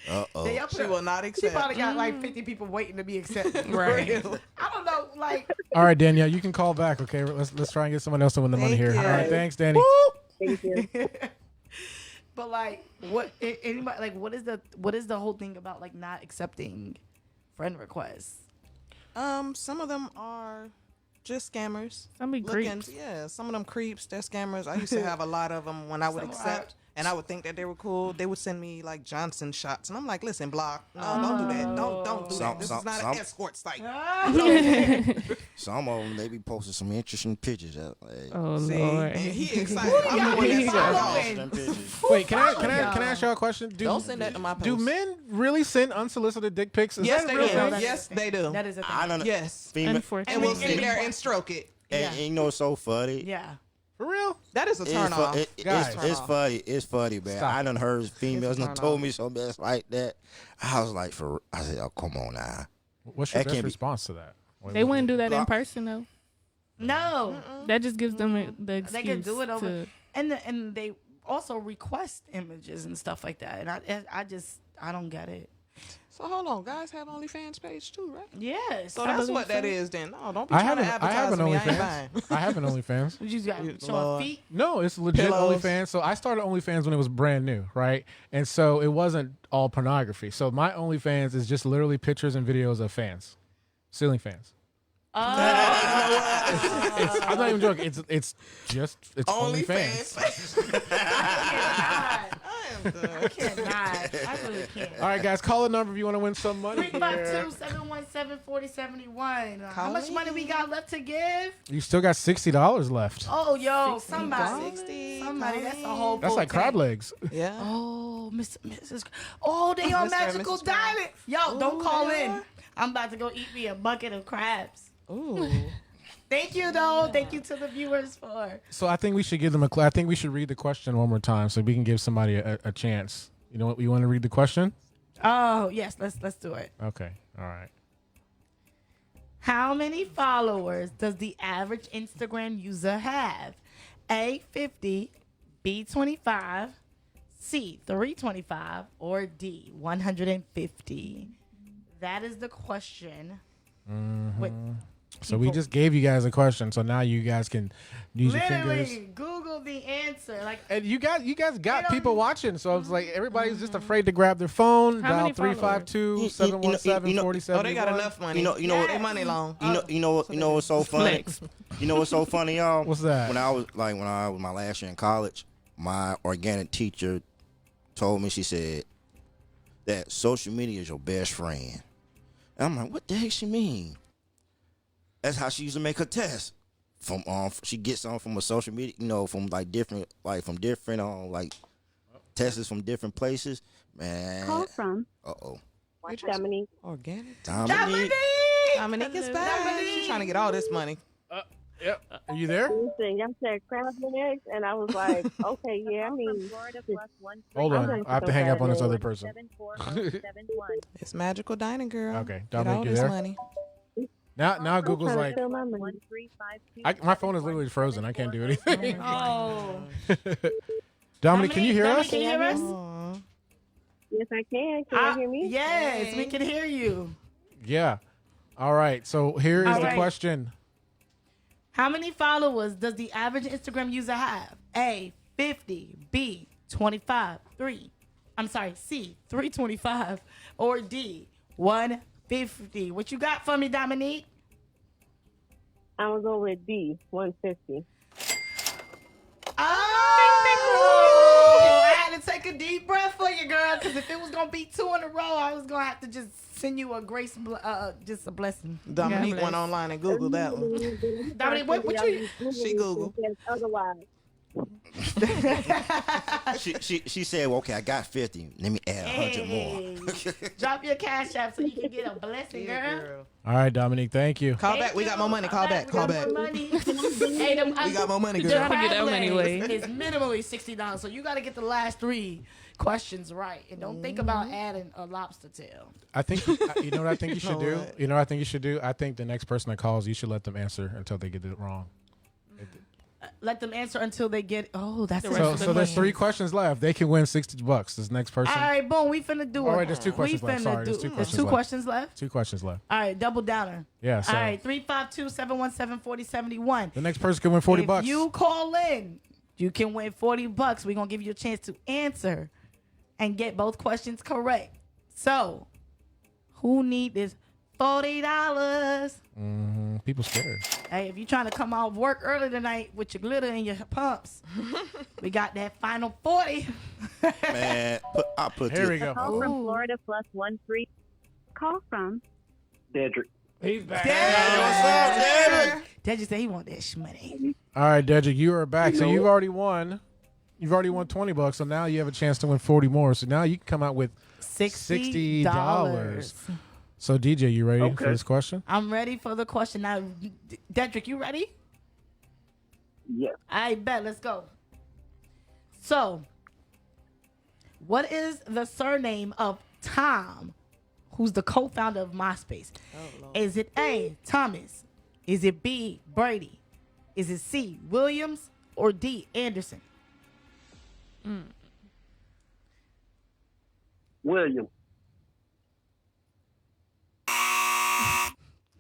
Uh-oh. Y'all She put- will not She accept. probably got like 50 people waiting to be accepted. Right. I don't know, like. All right, Danielle, you can call back. Okay, let's try and get someone else to win the money Thank here. you. All right, thanks, Danny. Thank you. But like, anybody like what is the whole thing about like not accepting friend requests? Some of them are just scammers. Some be creeps. Yeah, some of them creeps. They're scammers. I used to have a lot of them when I would Some accept, and I would think that they were cool. They would send me like Johnson shots, and I'm like, listen, block. No, don't do that. Don't do that. This is not an escort site. Some of them, they be posting some interesting pictures. Hey. Oh, See, Lord. and he excited. Who do I'm y'all the one be that signed off. following? Them pictures. Who Wait, can I ask y'all a question? Don't send that to my post. Do men really send unsolicited dick pics? Is Yes, that they real do. thing? Yes, they do. That is a thing. I don't know. Yes. Female, Unfortunately. And we'll sit there and stroke it. and you know, it's so funny. Yeah. For real? That is a turn off. Guys. It's funny. It's funny, man. Stop. I done heard females It's a done turn told off. me so mess like that. I was like, I said, oh, come on now. What's your That best can't be- response to that? They wouldn't do that in person though. No. That just gives them the excuse. They can do it over. to- And they also request images and stuff like that. And I don't get it. So hold on, guys have OnlyFans page too, right? Yes. So that's what that is then. No, don't be I trying to have advertise an me. I ain't OnlyFans. buying. I have an OnlyFans. You just got Lord. showing feet. No, it's legit Pillows. OnlyFans. So I started OnlyFans when it was brand new, right? And so it wasn't all pornography. So my OnlyFans is just literally pictures and videos of fans, ceiling fans. I'm not even joking. It's OnlyFans. I cannot. I really can't. All right, guys, call a number if you want to win some money. Here. 352-717-4071. How Call much money we got left to give? You still got $60 left. Oh, yo, somebody. 60. Somebody. That's a whole That's full like crab tank. legs. Yeah. Oh, Mrs. Oh, they on Mr. and Magical Mrs. Diamond. Yo, don't Ooh, call they in. are? I'm about to go eat me a bucket of crabs. Ooh. Thank you, though. Thank you to the viewers for. So I think we should give them I think we should read the question one more time so we can give somebody a chance. You know what? You want to read the question? Oh, yes. Let's do it. Okay. All right. How many followers does the average Instagram user have? A, 50, B, 25, C, 325, or D, 150? That is the question. With So we just gave you guys a question, so now you guys can use your literally fingers. Google the answer. Like, And you guys got don't- people watching, so it's like everybody's just afraid to grab their phone, How dial many followers? 352-717-4771. Oh, they got enough money. You know They what? money long. You know what's so funny? Flex. You know what's so funny, y'all? What's that? When I was my last year in college, my organic teacher told me, she said that social media is your best friend. And I'm like, what the heck she mean? That's how she used to make her test. From she gets on from a social media, from different tests from different places. Man. Call from Uh-oh. Dominique. Organic. Dominique. Dominique is back. She's trying to get all this money. Yep. Are you there? Listen, y'all said crab legs, and I was like, okay, yeah, I mean, Hold I'm on. going I have to to hang crab up on this legs. other person. It's magical dining, girl. Okay, Get all Dominique, you this there? money. Now Google's I'm trying like, to fill my money. my phone is literally frozen. I can't do anything. oh. Dominique, can you hear Dominique, us? Can you hear us? Aw. Yes, I can. Can you hear me? Yes, we can hear you. Yeah. All right. So here is All the right. question. How many followers does the average Instagram user have? A, 50, B, 25, C, 325, or D, 150. What you got for me, Dominique? I was over at D, 150. Oh, I had to take a deep breath for you, girl, because if it was going to be 2 in a row, I was going to have to just send you a grace, just a blessing. Dominique bless. went online and Googled that one. Dominique, what you... She Googled. Otherwise, She said, well, okay, I got 50. Let me add 100 more. Drop your cash app so you can get a blessing, girl. All right, Dominique. Thank you. Call back. We got more money. Call back. Call back. We got more money, girl. Trying to get that money away. It's minimally $60, so you got to get the last 3 questions right, and don't think about adding a lobster tail. I think you know what I think you should do. What? You know what I think you should do. I think the next person that calls, you should let them answer until they get it wrong. Let them answer until they get. Oh, that's So there's 3 questions left. They can win $60. This next person. All right, boom. We finna do it. All right, there's 2 questions we left. finna Sorry, do. there's 2 There's questions 2 left. questions left. 2 questions left. All right, double downer. Yeah. So All right, 352-717-4071. the next person can win $40. If you call in, you can win $40. We're gonna give you a chance to answer and get both questions correct. So, who need this $40? People scared. Hey, if you're trying to come off work early tonight with your glitter and your pumps, we got that final 40. Man, I put Here we go. call from Florida +13. Call from Dedrick. He's back. Dad just said he want that money. All right, Dedrick, you are back. So you've already won. You've already won $20, so now you have a chance to win 40 more. So now you can come out with $60. So DJ, you ready for this question? I'm ready for the question. Now, Dedrick, you ready? Yes. I bet. Let's go. So, what is the surname of Tom, who's the co-founder of MySpace? Is it A, Thomas? Is it B, Brady? Is it C, Williams? Or D, Anderson? William.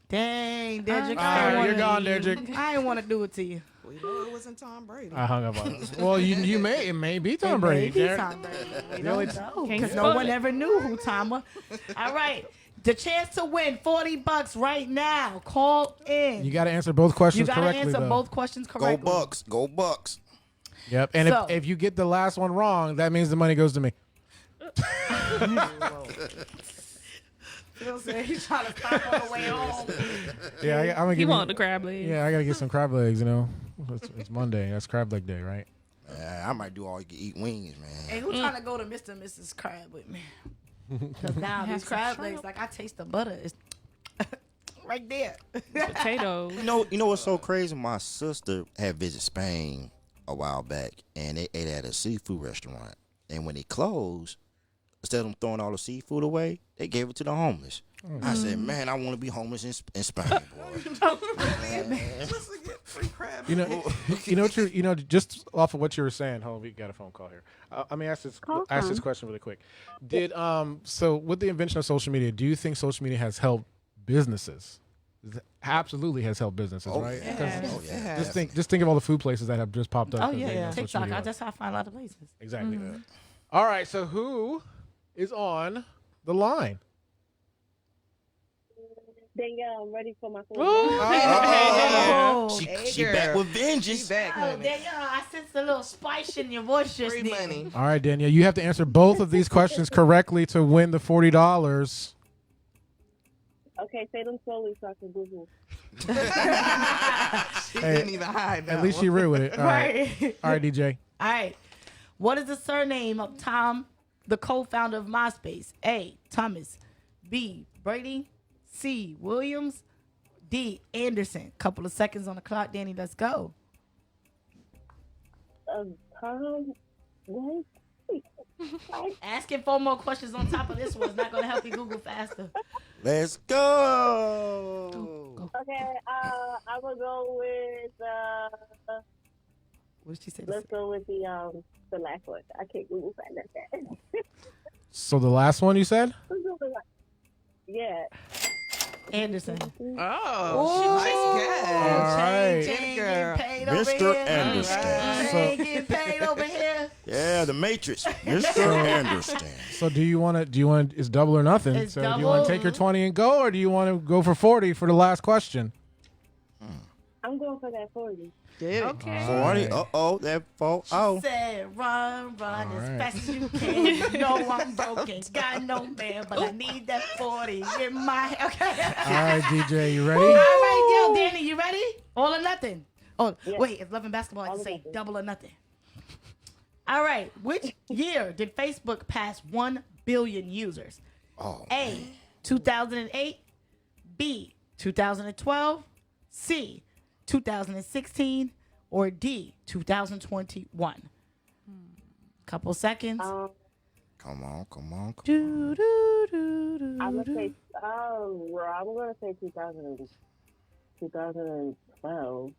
Dang, Dedrick. You're gone, Dedrick. I didn't want to do it to you. We know it wasn't Tom Brady. I hung up on it. Well, it may be Tom Brady. It may be Tom Brady. We don't know. Because no one ever knew who Tom was. All right. The chance to win $40 right now. Call in. You got to answer both questions correctly. You got to answer both questions correctly. Go Bucks. Go Bucks. Yep. And So- if you get the last one wrong, that means the money goes to me. Phil said he's trying to stop on the way home. Yeah, I'm gonna You give want the crab legs? Yeah, I gotta get some crab legs. It's Monday. That's crab leg day, right? I might do all you can eat wings, man. Hey, who's trying to go to Mr. and Mrs. Crab with me? Because now these crab legs, like I taste the butter. It's right there. Potatoes. You know what's so crazy? My sister had visited Spain a while back, and they ate at a seafood restaurant. And when they closed, instead of them throwing all the seafood away, they gave it to the homeless. I said, man, I want to be homeless in Spain, boy. Just off of what you were saying, hold on, we got a phone call here. Let me ask this question really quick. So with the invention of social media, do you think social media has helped businesses? Absolutely has helped businesses, right? Yeah. Just think of all the food places that have just popped up. Oh, yeah. TikTok. That's how I find a lot of places. Exactly. All right, so who is on the line? Danielle, I'm ready for my phone. She back with vengeance. Danielle, I sense a little spice in your voice just Free then. money. All right, Danielle, you have to answer both of these questions correctly to win the $40. Okay, say them slowly so I can Google. She didn't even hide that At least she real with it. All right. All right, DJ. All right. What is the surname of Tom, the co-founder of MySpace? A, Thomas. B, Brady. C, Williams. D, Anderson. Couple of seconds on the clock, Danny. Let's go. Tom, what? Asking 4 more questions on top of this one is not going to help you Google faster. Let's go. Okay, I'm gonna go with. What did she say? Let's go with the last one. I can't Google find that. So the last one you said? Yeah. Anderson. Oh, nice guess. All right. Mr. Anderson. Getting paid over here. Yeah, the Matrix. Mr. Anderson. So do you want it's double or nothing. It's so do you want to take your 20 and go, or do you want to go for 40 for the last question? I'm going for that 40. Okay. 40. That 40. Said run as fast as you can. You know I'm broken. Got no man, but I need that 40 in my. Okay. All right, DJ, you ready? All right, yo, Danny, you ready? All or nothing. Oh, Yeah. wait, it's Love and Basketball. I can say double or nothing. All right, which year did Facebook pass 1 billion users? A, 2008. B, 2012. C, 2016. Or D, 2021. Couple seconds. Come on. Do, do, do, do, I'm gonna do. say. I'm gonna say 2012.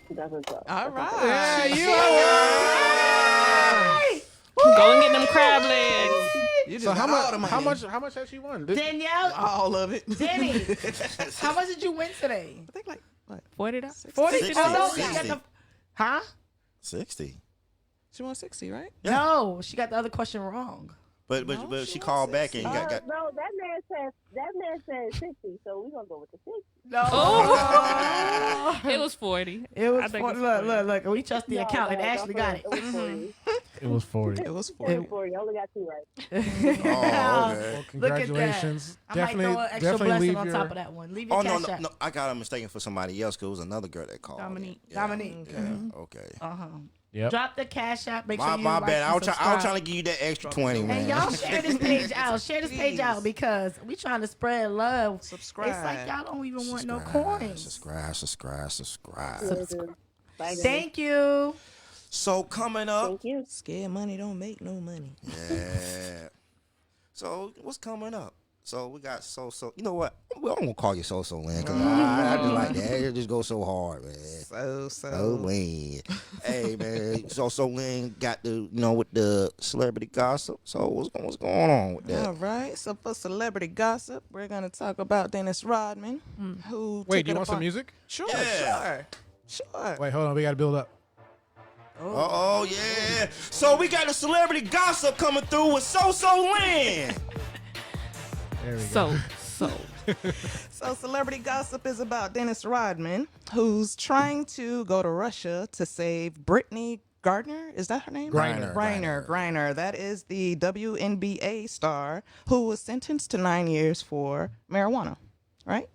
2012. All right. Yeah, you Go and get them crab legs. You just So got all the money. how much has she won? Danielle, All of it. Danny, how much did you win today? I think like what? $40. 40? 60. Oh, no, she 60. got the, huh? 60. She won 60, right? Yeah. No, she got the other question wrong. But she called back and got. No, that man said 60, so we're gonna go with the 60. No. It was 40. It was I think 40. it's 40. Look. We trust the accountant. Ashley got it. It was 40. It was 40. It was 40. It was 40. I only got 2 right. Okay. Congratulations. I might throw an extra blessing on top of that one. Leave your cash out. No, I got her mistaken for somebody else because it was another girl that called. Dominique. Yeah. Dominique. Yeah, okay. Uh-huh. Yep. Drop the cash app. Make My, sure you my like bad. I and was subscribe. trying to give you that extra 20, man. And y'all share this page out. Share this page out because we trying to spread love. Subscribe. It's like y'all don't even want no coins. Subscribe. Bye, guys. Thank you. So coming up. Thank you. Scared money don't make no money. Yeah. So what's coming up? So we got Soso. You know what? Well, I'm gonna call you Soso, Lynn, because I just like that. It just goes so hard, man. So. Lynn. Hey, man. Soso Lynn got the with the celebrity gossip. So what's going on with that? All right. So for celebrity gossip, we're gonna talk about Dennis Rodman, who. Wait, took do you it want some upon- music? Sure. Yeah. Sure. Wait, hold on. We got to build up. Oh yeah. So we got the celebrity gossip coming through with Soso Lynn. There we go. So celebrity gossip is about Dennis Rodman, who's trying to go to Russia to save Brittany Gardner. Is that her name? Griner. That is the WNBA star who was sentenced to 9 years for marijuana, right?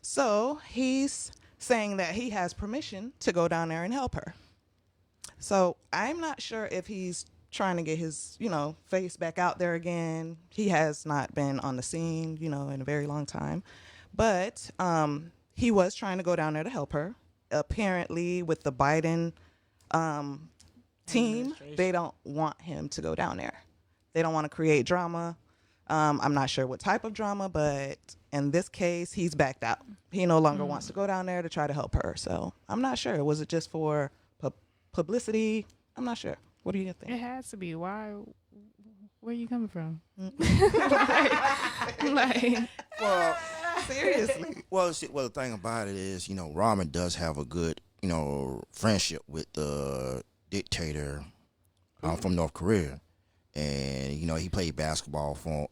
So he's saying that he has permission to go down there and help her. So I'm not sure if he's trying to get his, face back out there again. He has not been on the scene, in a very long time. But he was trying to go down there to help her. Apparently, with the Biden team, they don't want him to go down there. They don't want to create drama. I'm not sure what type of drama, but in this case, he's backed out. He no longer wants to go down there to try to help her. So I'm not sure. Was it just for publicity? I'm not sure. What do you think? It has to be. Why? Where are you coming from? Well, seriously. Well, the thing about it is, Rodman does have a good, friendship with the dictator from North Korea, and he played basketball for.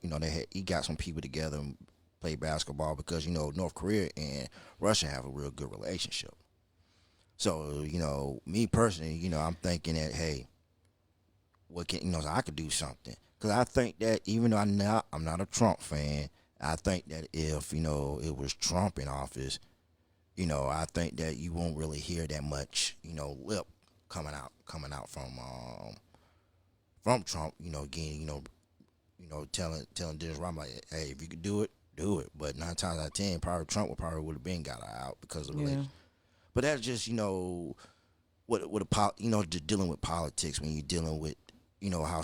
He got some people together and played basketball because North Korea and Russia have a real good relationship. So, me personally, I'm thinking that, hey, what can, I could do something. Because I think that even though I'm not a Trump fan, I think that if, it was Trump in office, I think that you won't really hear that much, lip coming out from Trump, again, telling Dennis Rodman, like, hey, if you could do it, do it. But 9 times out of 10, probably Trump would have been got out because of the relationship. But that's just, just dealing with politics when you're dealing with, how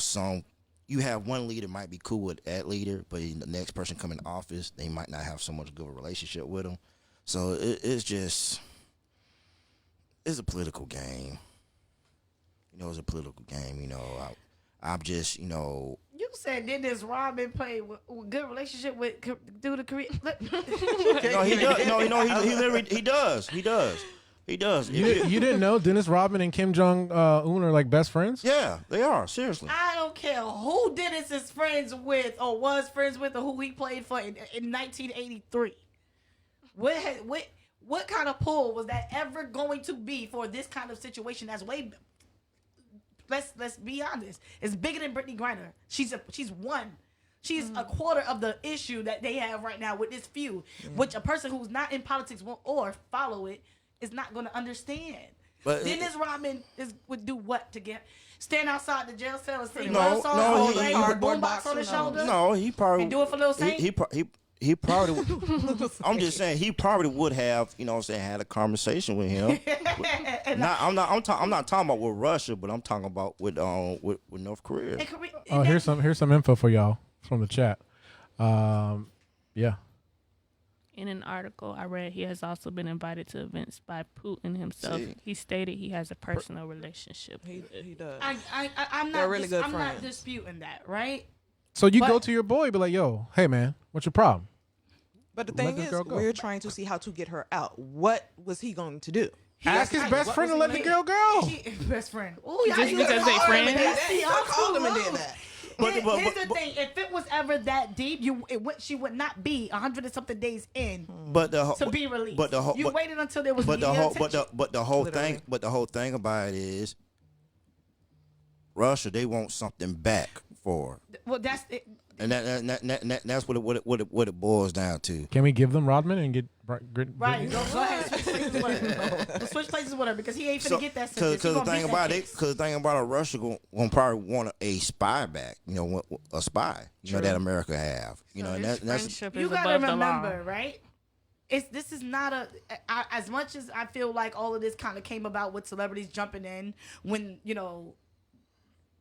you have one leader might be cool with that leader, but the next person coming in office, they might not have so much good of a relationship with them. So it's a political game. It's a political game. I'm just, You said Dennis Rodman play with good relationship with the Korean. No, he does. He does. He does. You didn't know Dennis Rodman and Kim Jong Un are like best friends? Yeah, they are. Seriously. I don't care who Dennis is friends with or was friends with or who he played for in 1983. What kind of pull was that ever going to be for this kind of situation? That's way. Let's be honest. It's bigger than Brittany Griner. She's one. She's a quarter of the issue that they have right now with this feud, which a person who's not in politics or follow it is not going to understand. But Dennis Rodman would do what to stand outside the jail cell and sing love songs with a boombox on his shoulder? No, he probably and do it for Lil Saint. He probably. I'm just saying he probably would have, had a conversation with him. I'm not talking about with Russia, but I'm talking about with North Korea. Oh, here's some info for y'all from the chat. Yeah. In an article I read, he has also been invited to events by Putin himself. See. He stated he has a personal relationship. He does. I'm They're really good I'm friends. not disputing that, right? So you go to your boy, be like, yo, hey man, what's your problem? But the Let thing this is, girl go. we're trying to see how to get her out. What was he going to do? Ask his best friend to let the girl go. Best friend. Ooh, Just because they friends. Called him and did that. Here's the thing: if it was ever that deep, she would not be 100 and something days in to be released. You waited until there was the whole thing about it is Russia. They want something back for. Well, that's it. And that's what it boils down to. Can we give them Rodman and get Right, go ahead. Switch places with her. Switch places with her because he ain't finna get that sentence. Because the thing about it, Russia gonna probably want a spy back. You know, a spy. You know that America have. You know, and that's you gotta remember, right? This is not as much as I feel like all of this kind of came about with celebrities jumping in when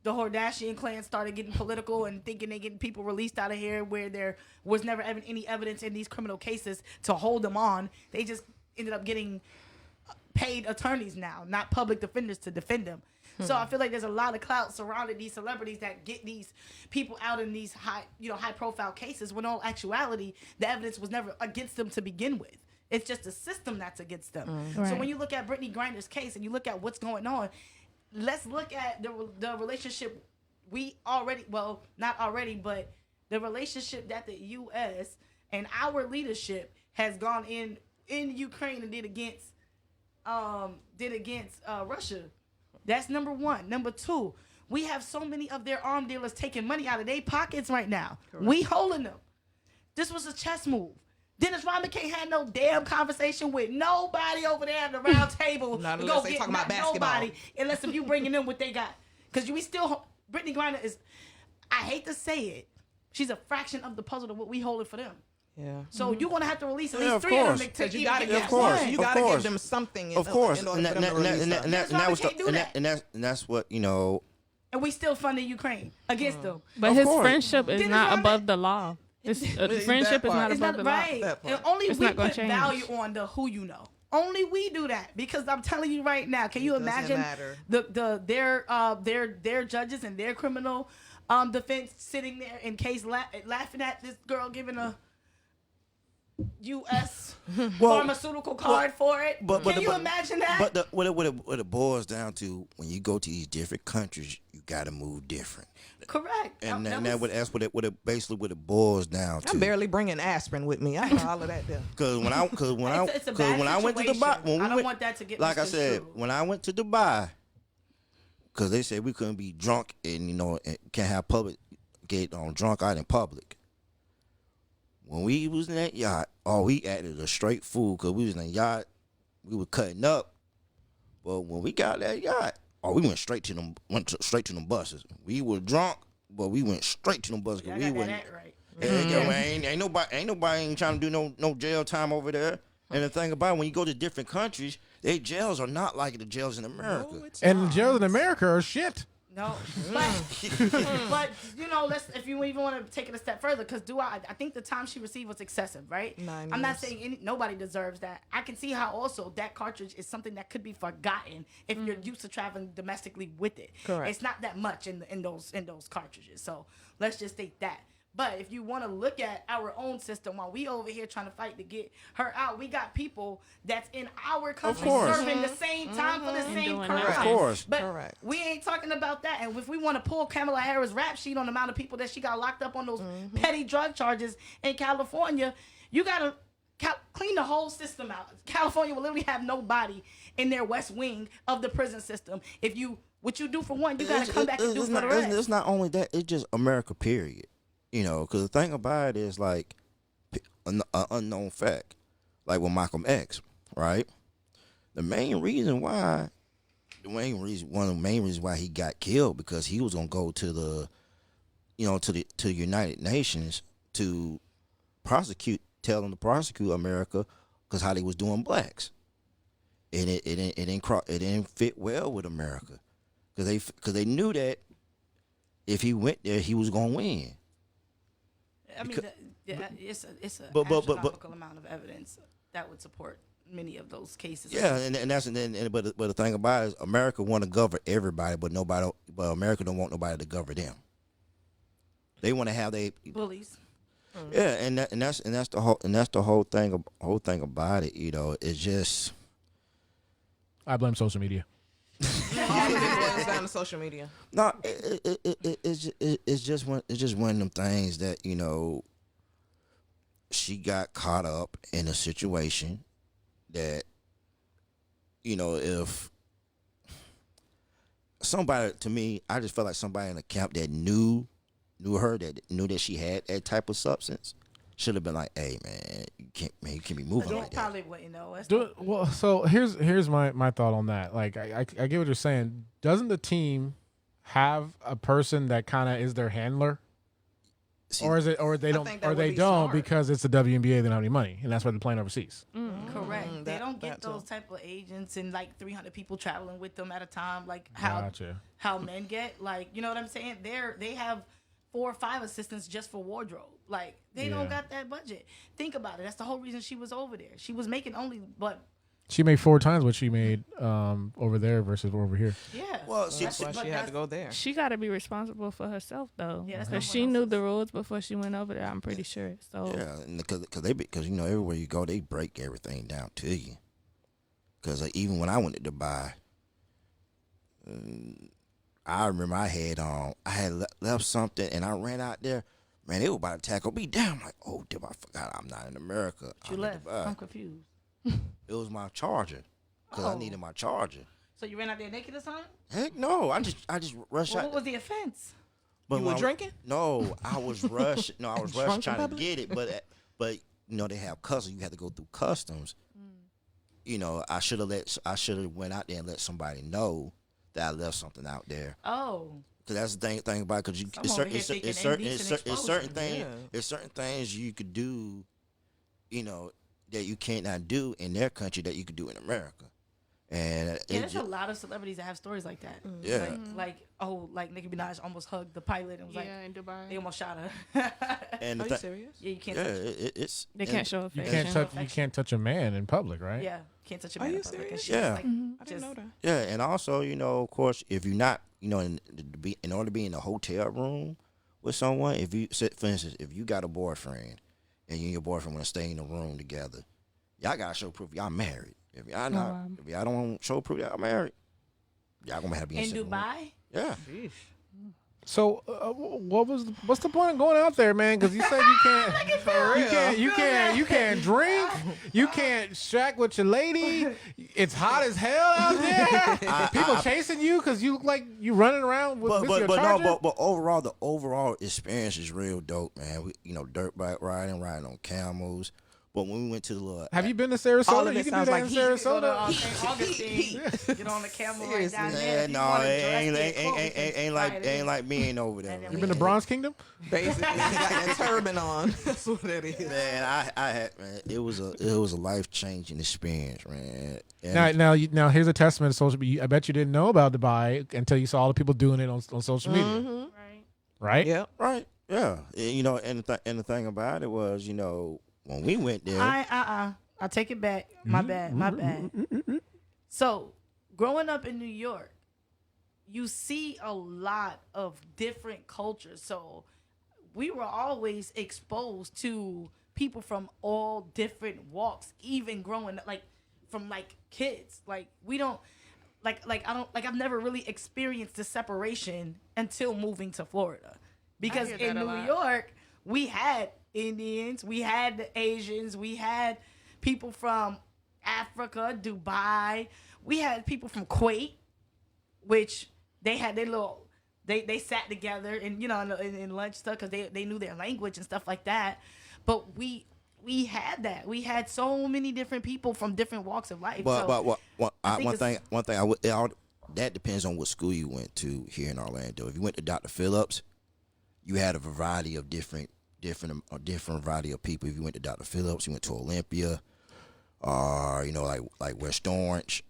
the Kardashian clan started getting political and thinking they getting people released out of here where there was never any evidence in these criminal cases to hold them on. They just ended up getting paid attorneys now, not public defenders to defend them. So I feel like there's a lot of clout surrounding these celebrities that get these people out in these high profile cases when in all actuality, the evidence was never against them to begin with. It's just the system that's against them. So when you look at Brittany Griner's case and you look at what's going on, let's look at the relationship but the relationship that the U.S. and our leadership has gone in Ukraine and did against Russia. That's number one. Number two, we have so many of their arm dealers taking money out of their pockets right now. Correct. We holding them. This was a chess move. Dennis Rodman can't have no damn conversation with nobody over there at the round table. Not unless they talking about basketball. Nobody, unless if you bringing in what they got. Because Brittany Griner is, I hate to say it, she's a fraction of the puzzle of what we holding for them. Yeah. So you're gonna have to release at least 3 of them because you gotta get one. You gotta give them something. Of course. In order for them to release and that's what And we still funding Ukraine against them. But his friendship is not above the law. Friendship is not above the law. Right. And only we put value on the who you know. Only we do that because I'm telling you right now. Can you imagine their judges and their criminal defense sitting there in case laughing at this girl giving a U.S. pharmaceutical card for it? Can you imagine that? But what it boils down to, when you go to these different countries, you got to move different. Correct. And that's what it boils down to. I'm barely bringing aspirin with me. I know all of that there. Because when I went to Dubai, I don't want that to get like I said, when I went to Dubai, because they said we couldn't be drunk and and can't have get drunk out in public. When we was in that yacht, we acted a straight fool because we was in the yacht. We were cutting up, but when we got that yacht, we went straight to them buses. We were drunk, but we went straight to them buses. Yeah, I got that right. Ain't nobody trying to do no jail time over there. And the thing about it, when you go to different countries, their jails are not like the jails in America. No, and the jails in America are shit. No, but if you even want to take it a step further, because I think the time she received was excessive, right? 9 years. I'm not saying nobody deserves that. I can see how also that cartridge is something that could be forgotten if you're used to traveling domestically with it. Correct. It's not that much in those cartridges. So let's just state that. But if you want to look at our own system, while we over here trying to fight to get her out, we got people that's in our country serving the same time for the same crime. Of course. But we ain't talking about that. And if we want to pull Kamala Harris' rap sheet on the amount of people that she got locked up on those petty drug charges in California, you got to clean the whole system out. California will literally have nobody in their west wing of the prison system. What you do for one, you got to come back and do for the rest. It's not only that. It's just America, period. Because the thing about it is, like, an unknown fact, like with Malcolm X, right? One of the main reasons why he got killed, because he was gonna go to the United Nations to tell them to prosecute America because how they was doing blacks, and it didn't fit well with America, because they knew that if he went there, he was gonna win. I mean, it's an astronomical amount of evidence that would support many of those cases. Yeah, but the thing about it is, America want to govern everybody, but America don't want nobody to govern them. They want to have they bullies. Yeah, and that's the whole thing about it. It's just, I blame social media. All of it boils down to social media. No, it's just one of them things that she got caught up in a situation that if somebody, to me, I just felt like somebody in the camp that knew her, that knew that she had that type of substance, should have been like, hey man, you can't be moving like that. Probably wouldn't know. Well, so here's my thought on that. Like I get what you're saying. Doesn't the team have a person that kind of is their handler? See, or is it, or they don't, or they don't because it's the WNBA. They don't have any money, and that's why they're playing overseas. Correct. They don't get those type of agents and like 300 people traveling with them at a time, like how men get. Like, you know what I'm saying? They have 4 or 5 assistants just for wardrobe. Like they don't got that budget. Think about it. That's the whole reason she was over there. She was making only She made 4 times what she made over there versus over here. Yeah. Well, that's why she had to go there. She got to be responsible for herself, though. Yeah, because she knew the rules before she went over there. I'm pretty sure. So because you know everywhere you go, they break everything down to you. Because even when I went to Dubai, I remember I had left something and I ran out there. Man, they were about to tackle me down. I'm like, oh, damn, I forgot I'm not in America. You left. I'm confused. It was my charger because I needed my charger. So you ran out there naked or something? Heck no, I just rushed out. What was the offense? But you were drinking? No, I was rushing. No, I was rushing trying to get it. But you know they have customs. You have to go through customs. You know, I should have went out there and let somebody know that I left something out there. Oh. Because that's the thing about it. Because it's certain things you could do. You know, that you cannot do in their country that you could do in America. And there's a lot of celebrities that have stories like that. Yeah. Like Nicki Minaj almost hugged the pilot and was like, in Dubai. They almost shot her. And are you serious? Yeah, you can't. They can't show You affection. can't touch a man in public, right? Yeah, can't touch a Are man you in public. serious? Yeah. Like, I didn't know that. Yeah, and also, you know, of course, if you're not, you know, in order to be in a hotel room with someone, for instance, if you got a boyfriend and you and your boyfriend want to stay in a room together, y'all gotta show proof y'all married. If y'all not, if y'all don't show proof y'all married, y'all gonna have to be in Dubai. Yeah. So what's the point of going out there, man? Because you said you can't drink, you can't shack with your lady. It's hot as hell out there. People chasing you because you look like you running around with your charger. But overall, the overall experience is real dope, man. We, you know, dirt bike riding on camels. But when we went to the little, have you been to Sarasota? You can do that in Sarasota. Get on the camel right down there. No, it ain't like being over there. You been to Bronze Kingdom? Basically, got that turban on. That's what it is. Man, I had, man. It was a life-changing experience, man. And Now here's a testament to social media. I bet you didn't know about Dubai until you saw all the people doing it on social media. Right? Yeah. Right. Yeah. You know, and the thing about it was, you know, when we went there, I take it back. My bad. So, growing up in New York, you see a lot of different cultures. So, we were always exposed to people from all different walks, even growing up, like from like kids. Like we don't I've never really experienced the separation until moving to Florida, because in New York we had Indians, we had the Asians, we had people from Africa, Dubai, we had people from Kuwait, which they had their little, they sat together and, you know, in lunch stuff because they knew their language and stuff like that. But we had that. We had so many different people from different walks of life. One thing that depends on what school you went to here in Orlando. If you went to Dr. Phillips, you had a variety of different variety of people. If you went to Dr. Phillips, you went to Olympia, or you know, like West Orange.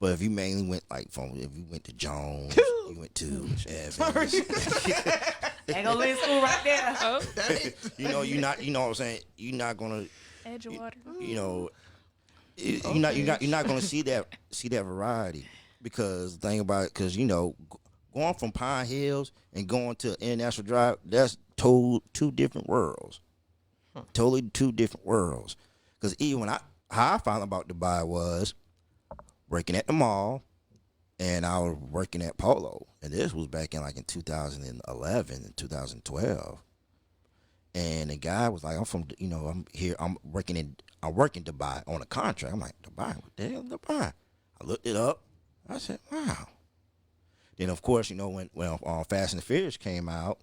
But if you mainly went if you went to Jones, you went to Evans. Ain't gonna leave school right there. Oh. You're not what I'm saying. You're not gonna Edgewater. You're not gonna see that variety, because the thing about it, because you know, going from Pine Hills and going to International Drive, that's two different worlds. Totally two different worlds. Because even how I found out about Dubai was working at the mall, and I was working at Polo, and this was back in 2011 and 2012. And the guy was like, I'm working in Dubai on a contract. I'm like, Dubai? What the hell is Dubai? I looked it up. I said, wow. Then of course, when Fast and the Furious came out,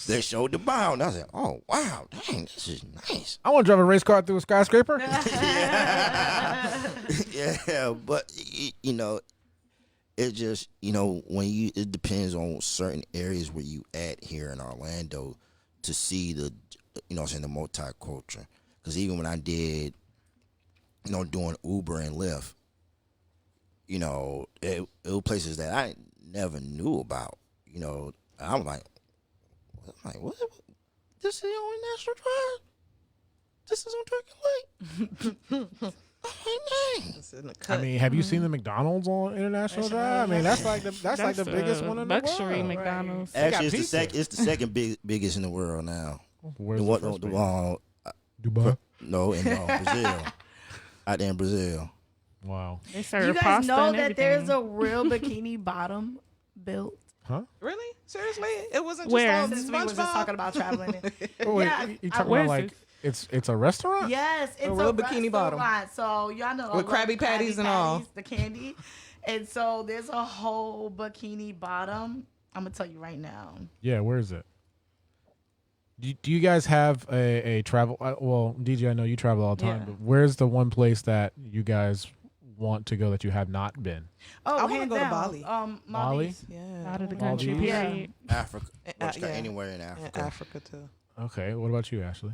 they showed the bound. I said, "Oh wow, dang, this is nice." I want to drive a race car through a skyscraper. Yeah, but it just it depends on certain areas where you at here in Orlando to see the the multicultural. Because even when I did doing Uber and Lyft, it were places that I never knew about. I'm like, what? This is on National Drive? This is on Turkey Lake? I mean, have you seen the McDonald's on International Drive? I mean, that's like the biggest one in the luxury world. McDonald's. Actually, it's the second biggest in the world now. Where's the first one? Dubai? No, in Brazil. Out there in Brazil. Wow. They serve You guys pasta know and that there's everything. a real Bikini Bottom built? Huh? Really? Seriously? It wasn't just Where? on Since we was just SpongeBob? talking about traveling. Oh, wait, Yeah, you talking where about is like it's a restaurant? Yes, it's a real Bikini Bottom. restaurant. So y'all know I With love Krabby Patties and all. the candy. And so there's a whole Bikini Bottom. I'm gonna tell you right now. Yeah, where is it? Do you guys have a travel? Well, DJ, I know you travel all the time, Yeah. but where's the one place that you guys want to go that you have not been? Oh, I wanna hands go to down. Bali. Bali? Maldives. Yeah. Out of the Maldives? country, Yeah. period. Africa. Yeah. Anywhere in In Africa. Africa too. Okay, what about you, Ashley?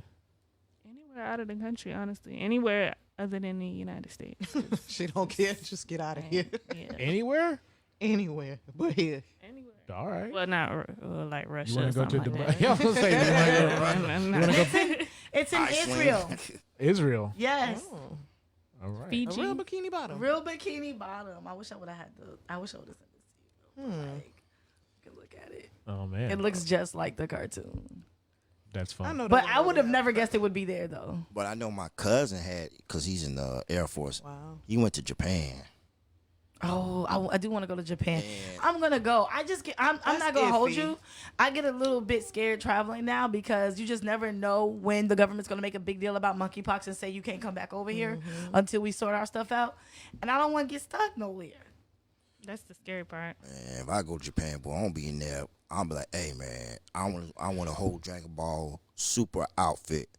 Anywhere out of the country, honestly. Anywhere other than the United States. 'Cause, She don't care. Just get out of here. yeah. Anywhere? Anywhere but here. Anywhere. All right. Well, not like Russia. You want to go to something Dubai? like Yeah, I that. was gonna say, you want to go It's in Iceland. Israel. Israel? Yes. Oh, All right. a Fiji. real Bikini Bottom. Real Bikini Bottom. I wish I would have had I wish I would have sent this to you. Like, you can look at it. Oh man, It looks just like the cartoon. that's fun. I know But they I would have really never guessed it would be there though. But I know my cousin had, because he's in the Air Force, Wow. he went to Japan. Oh, I do want to go to Japan. And I'm gonna go. I'm That's not gonna hold iffy. you. I get a little bit scared traveling now because you just never know when the government's gonna make a big deal about monkeypox and say you can't come back over here until we sort our stuff out. And I don't want to get stuck nowhere. That's the scary part. man, if I go to Japan, boy, I'm gonna be in there. I'm be like, hey man, I want a whole Dragon Ball super outfit.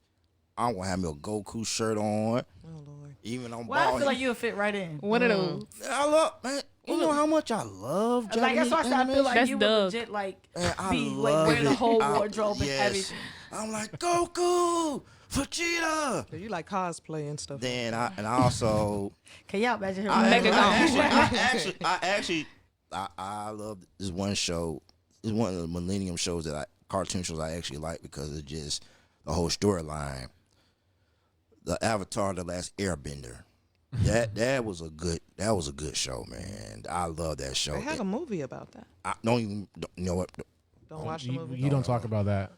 I want to have me a Goku shirt on. Oh Lord. Even on Well, I ball. feel like you'll fit right in. One of those. I love, man. You know how much I love Like Japanese that's why I said I feel anime? like That's you would Doug. legit like Man, I be like love wear the it. whole I- wardrobe and yes. everything. I'm like Goku, Vegeta. So you like cosplay and stuff. Then I also Can y'all imagine her? I love this one show. It's one of the Millennium shows cartoon shows I actually like because it's just the whole storyline. The Avatar: The Last Airbender. That was a good show, man. I love that show. They had a movie about that. I you know what? Don't watch the movie. You don't talk about that.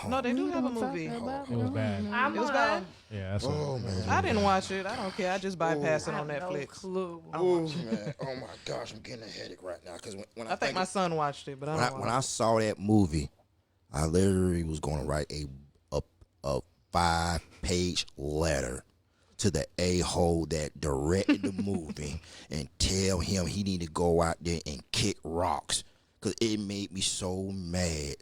No, they do have a movie. It was bad. I'm It was bad? Yeah, that's what. I didn't watch it. I don't care. I just bypassed it I on have no Netflix. clue. Oh man! Oh my gosh! I'm getting a headache right now because when I think my son watched it, but I don't when watch I saw that movie, I literally was going to write a 5-page letter to the a-hole that directed the movie and tell him he need to go out there and kick rocks because it made me so mad.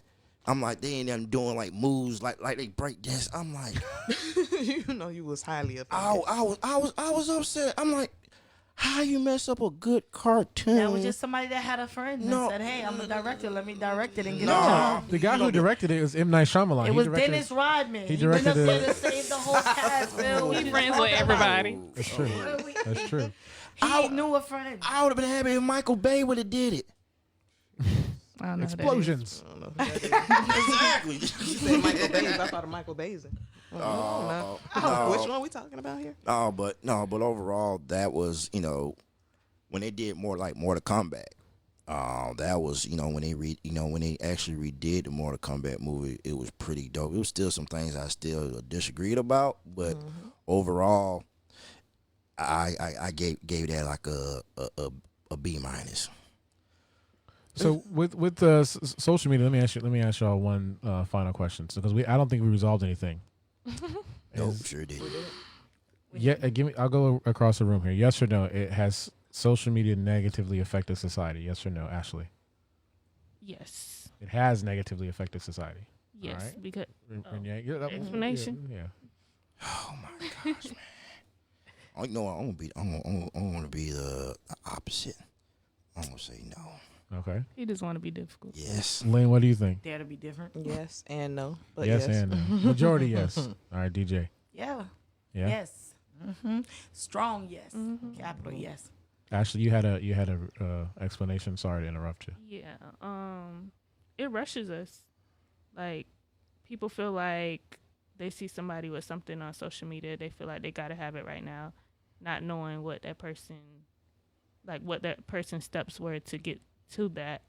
I'm like, they ain't them doing like moves like they break dance. I'm like, it. You know, you was highly offended. I was upset. I'm like, how you mess up a good cartoon? That was just somebody that had a friend and No. said, "Hey, I'm a director. Let me direct it and get No. a job." The guy who directed it was M. Night Shyamalan. It He was directed Dennis Rodman. he He went up directed there it- to save the whole cast. Phil. He friends with everybody. That's true. That's true. He knew a friend. I would have been happy if Michael Bay would have did it. I don't know who that is. Explosions. I don't know who that is. Exactly. You said Michael Bays. I thought of Michael Basin. no. Which one we talking about here? But overall, that was, when they did Mortal Kombat. That was, when they actually redid the Mortal Kombat movie, it was pretty dope. It was still some things I still disagreed about, but overall, I gave that like a B minus. So with the social media, let me ask y'all one final question. So because I don't think we resolved anything. Nope, sure did. Yeah, I'll go across the room here. Yes or no? It has social media negatively affected society? Yes or no, Ashley? Yes. It has negatively affected society. Yes, right. because explanation. Yeah. Oh my gosh, man. Oh, you know what? I'm gonna be the opposite. I'm gonna say no. Okay. He just want to be difficult. Yes. Lynn, what do you think? Dare to be different. Yes and no. But Yes and no. Majority yes. All right, DJ. Yeah. Yeah. Yes. Strong yes. Capital yes. Ashley, you had a explanation. Sorry to interrupt you. Yeah. It rushes us. Like, people feel like they see somebody with something on social media, they feel like they gotta have it right now, not knowing what that person's steps were to get to that.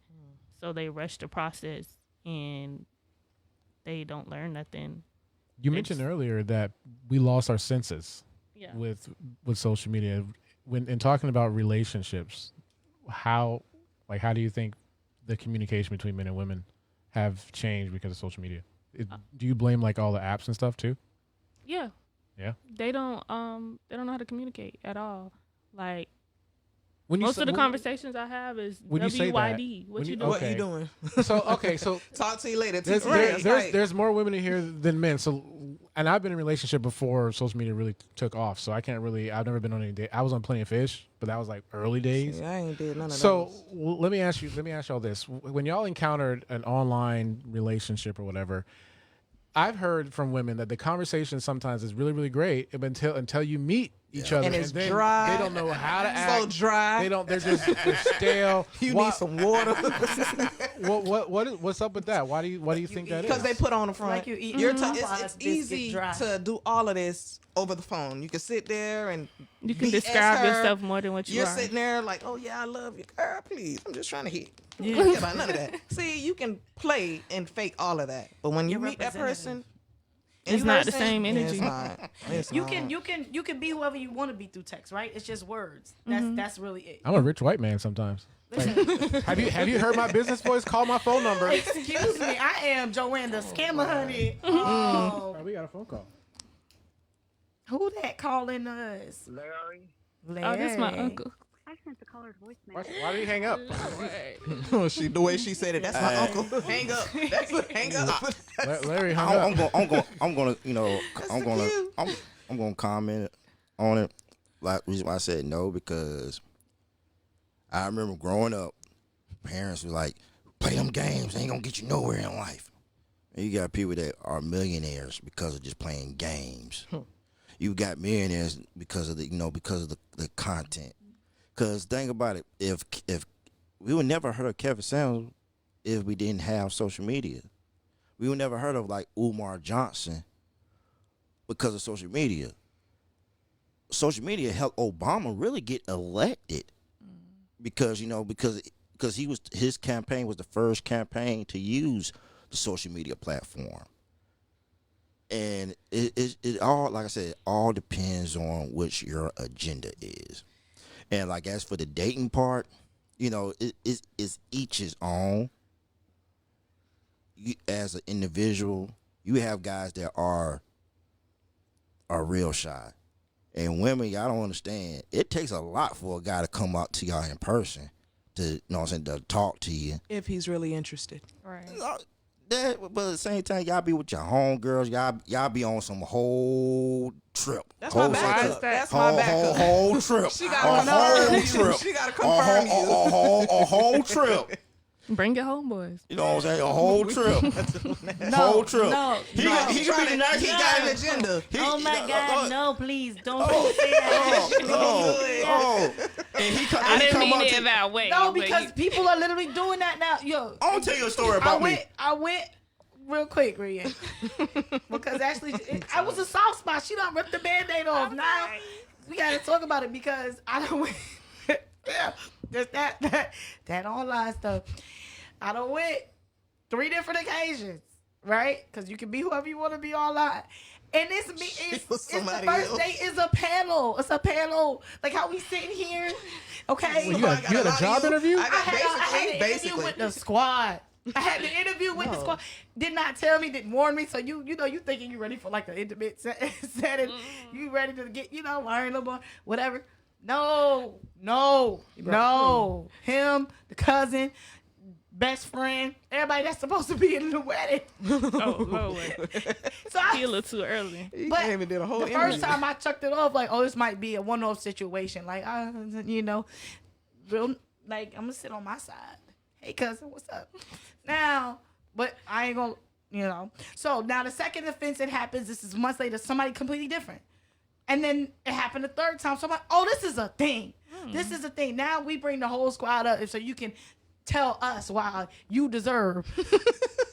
So they rush the process and they don't learn nothing. You mentioned earlier that we lost our senses Yeah. with social media. When in talking about relationships, how do you think the communication between men and women have changed because of social media? Do you blame like all the apps and stuff too? Yeah. Yeah. They don't know how to communicate at all. Like, When most of the conversations I have is when you say that, WYD. What when you you- doing? What you doing? So Talk to you later. there's more women in here than men. So, and I've been in a relationship before social media really took off. So I can't really. I've never been on any date. I was on Plenty of Fish, but that was like early days. I ain't did none of So those. let me ask y'all this: when y'all encountered an online relationship or whatever, I've heard from women that the conversation sometimes is really, really great until you meet each other, And it's then dry. they don't know how to act. So dry. They don't. They're stale. You need some water. What's up with that? Why do you think that is? Because they put on the front. Like you eat it's easy to do all of this over the phone. You can sit there and You can BS describe her. yourself more than what you You're are. sitting there like, oh yeah, I love you, girl. Please, I'm just trying to hit. You Yeah. don't care about none of that. See, you can play and fake all of that, but when you You're meet that person, in It's not the person, same energy. It's not. It's You not. can be whoever you want to be through text, right? It's just words. That's really it. I'm a rich white man sometimes. Like, have you heard my business voice? Call my phone number. Excuse me, I am Joanne the scammer, honey. Oh, We got a phone call. who that calling us? Larry. Oh, this my uncle. I sent the caller's voicemail. Why did he hang up? The way she said it, that's my uncle. Hang up. That's a hang up. Larry hung up. I'm gonna comment on it. Like, reason why I said no, because I remember growing up, parents were like, "Play them games, they ain't gonna get you nowhere in life." And you got people that are millionaires because of just playing games. You got millionaires because of the content. Because think about it, if we would never heard of Kevin Samuels if we didn't have social media. We would never heard of like Umar Johnson because of social media. Social media helped Obama really get elected because his campaign was the first campaign to use the social media platform. And it all, like I said, it all depends on what your agenda is. And like as for the dating part, it's each his own. You, as an individual, you have guys that are real shy. And women, y'all don't understand. It takes a lot for a guy to come out to y'all in person to talk to you. If he's really interested. Right. But at the same time, y'all be with your homegirls. Y'all be on some whole trip. That's my backup. That's my backup. Whole trip. She got to confirm you. Trip. She got to confirm you. A whole trip. Bring your homeboys. You know what I'm saying? A whole trip. Whole trip. No, He could be the nice. He got an agenda. oh my God, no, please don't say that. And he come. I didn't mean up it to, that way. No, but because people are literally doing that now. Yo, I'm gonna tell you a story about me. I went real quick, Rhea. Because actually, I was a soft spot. She done ripped the Band-Aid off. Now, we got to talk about it because I don't went. Yeah, just that online stuff. I done went 3 different occasions, right? Because you can be whoever you want to be online. And it's me. It's the first day is a panel. It's a panel. Like how we sitting here. Okay. Well, you had a job interview? I had an interview with the squad. I had the interview with the squad. Did not tell me, didn't warn me. So you thinking you ready for like an intimate setting. You ready to get, learn a little more, whatever. No. Him, the cousin, best friend, everybody that's supposed to be in the wedding. Oh, Lord. So I He a little too early. But came and did a whole the interview. first time I chucked it off, like, oh, this might be a one-off situation. Like, real, like, I'm gonna sit on my side. Hey, cousin, what's up? Now, but I ain't gonna, So now the second offense it happens, this is months later, somebody completely different. And then it happened the third time. So I'm like, oh, this is a thing. This is a thing. Now we bring the whole squad up so you can tell us why you deserve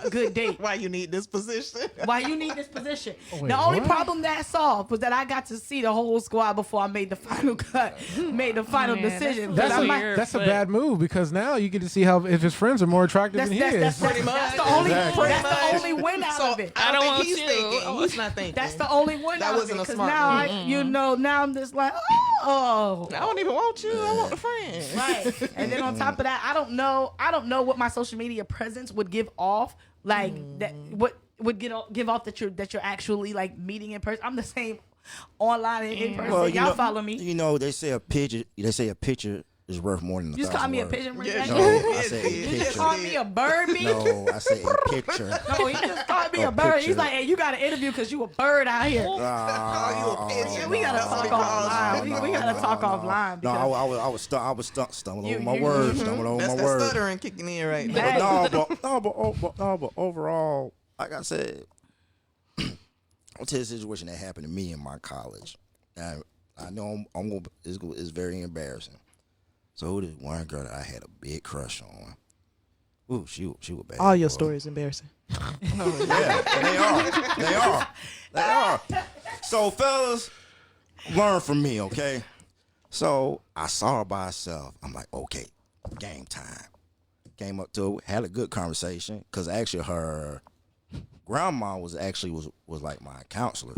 a good date. Why you need this position? Why you need this position. Wait, the only what? problem that solved was that I got to see the whole squad before I made the final cut, made the final decision. that's Because I weird. might- That's a but- bad move because now you get to see how if his friends are more attractive That's than he is. the only Exactly. that's the only win out So of it. I don't think want he's you. thinking. He's not thinking. That's the only win That out wasn't a of it. smart Now move. now I'm just like, oh. I don't even want you. I want the friend. Right. And then on top of that, I don't know what my social media presence would give off. Like that what would give off that you're actually like meeting in person. I'm the same online and in person. Well, Y'all follow me. They say a picture is worth more than a You just thousand call me a words. pigeon ring. Yeah, No, I said a You just picture. called me a bird, me? No, I said a picture. No, he just called me A a bird. He's picture. like, hey, you got an interview because you a bird out here. Yeah, we gotta talk offline. We gotta talk offline. No, Because I was stumbling You- over my you- words, mhm. stumbling over That's my that words. stuttering kicking in right now. Hey. But overall, like I said, I'll tell you a situation that happened to me in my college. Now, I know it's very embarrassing. So this one girl that I had a big crush on. Ooh, she was bad. All your boy. stories embarrassing. Yeah, they are. So fellas, learn from me, okay? So I saw her by herself. I'm like, okay, game time. Came up to her, had a good conversation, cause actually her grandma was like my counselor,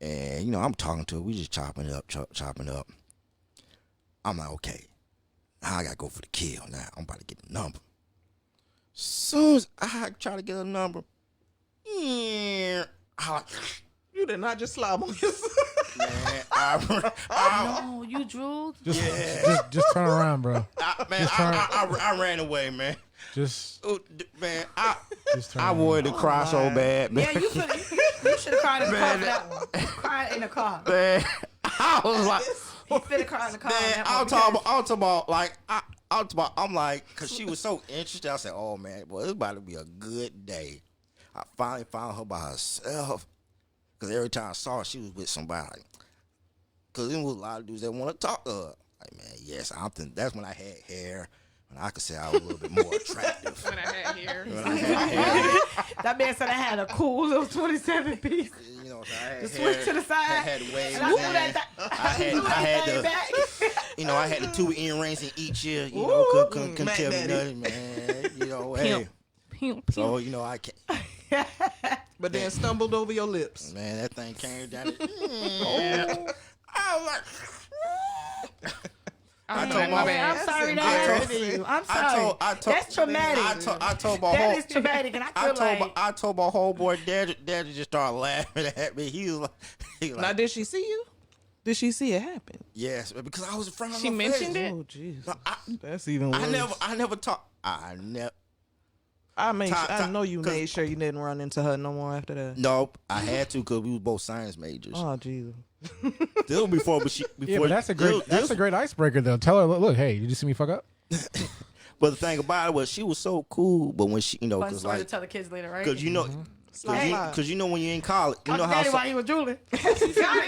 and I'm talking to her. We just chopping it up. I'm like, okay, now I gotta go for the kill. Now I'm about to get the number. Soon as I try to get a number, I like, You did not just slob on yourself. man, no, you drooled. Just turn around, bro. I ran away, man. Just Ooh, man, just turn I around. wanted to cry so bad, man. Yeah, you should have cried in the car for that one. Cried in the car. Man, I was like, You should have cried in the car. on man, that I'm one talking about, like, I'm like, because she was so interested. I said, oh, man, boy, it's about to be a good day. I finally found her by herself. Because every time I saw her, she was with somebody. Because there was a lot of dudes that want to talk to her. Like, man, yes, that's when I had hair. When I could say I was a little bit more attractive. When I had hair. When I had hair. That man said I had a cool little 27 piece. So I had Just hair, switch to the side. had waves, And I man. I had the 2 earrings in each ear. Couldn't Mac tell me Daddy. nothing, man. Hey. Pimp. So I can't. But then stumbled over your lips. Man, that thing came down. I was like. I told my man. I'm sorry that happened to you. I'm sorry. That's traumatic. I told my That is traumatic, and I feel I told my whole boy, Daddy just started laughing at me. He was like, Now, did she see you? Did she see it happen? yes, because I was in front of She her mentioned face. it? Oh, jeez. No, That's even worse. I never talked. I never. I know you made sure you didn't run into her no more after that. Nope, I had to because we was both science majors. Oh, Jesus. This was before, Yeah, but that's a great icebreaker though. Tell her, look, hey, did you see me fuck up? But the thing about it was she was so cool. But when she, Fun because story to like, tell the kids later, right? because because when you're in college, you know Caught how. Daddy while he was drooling. You got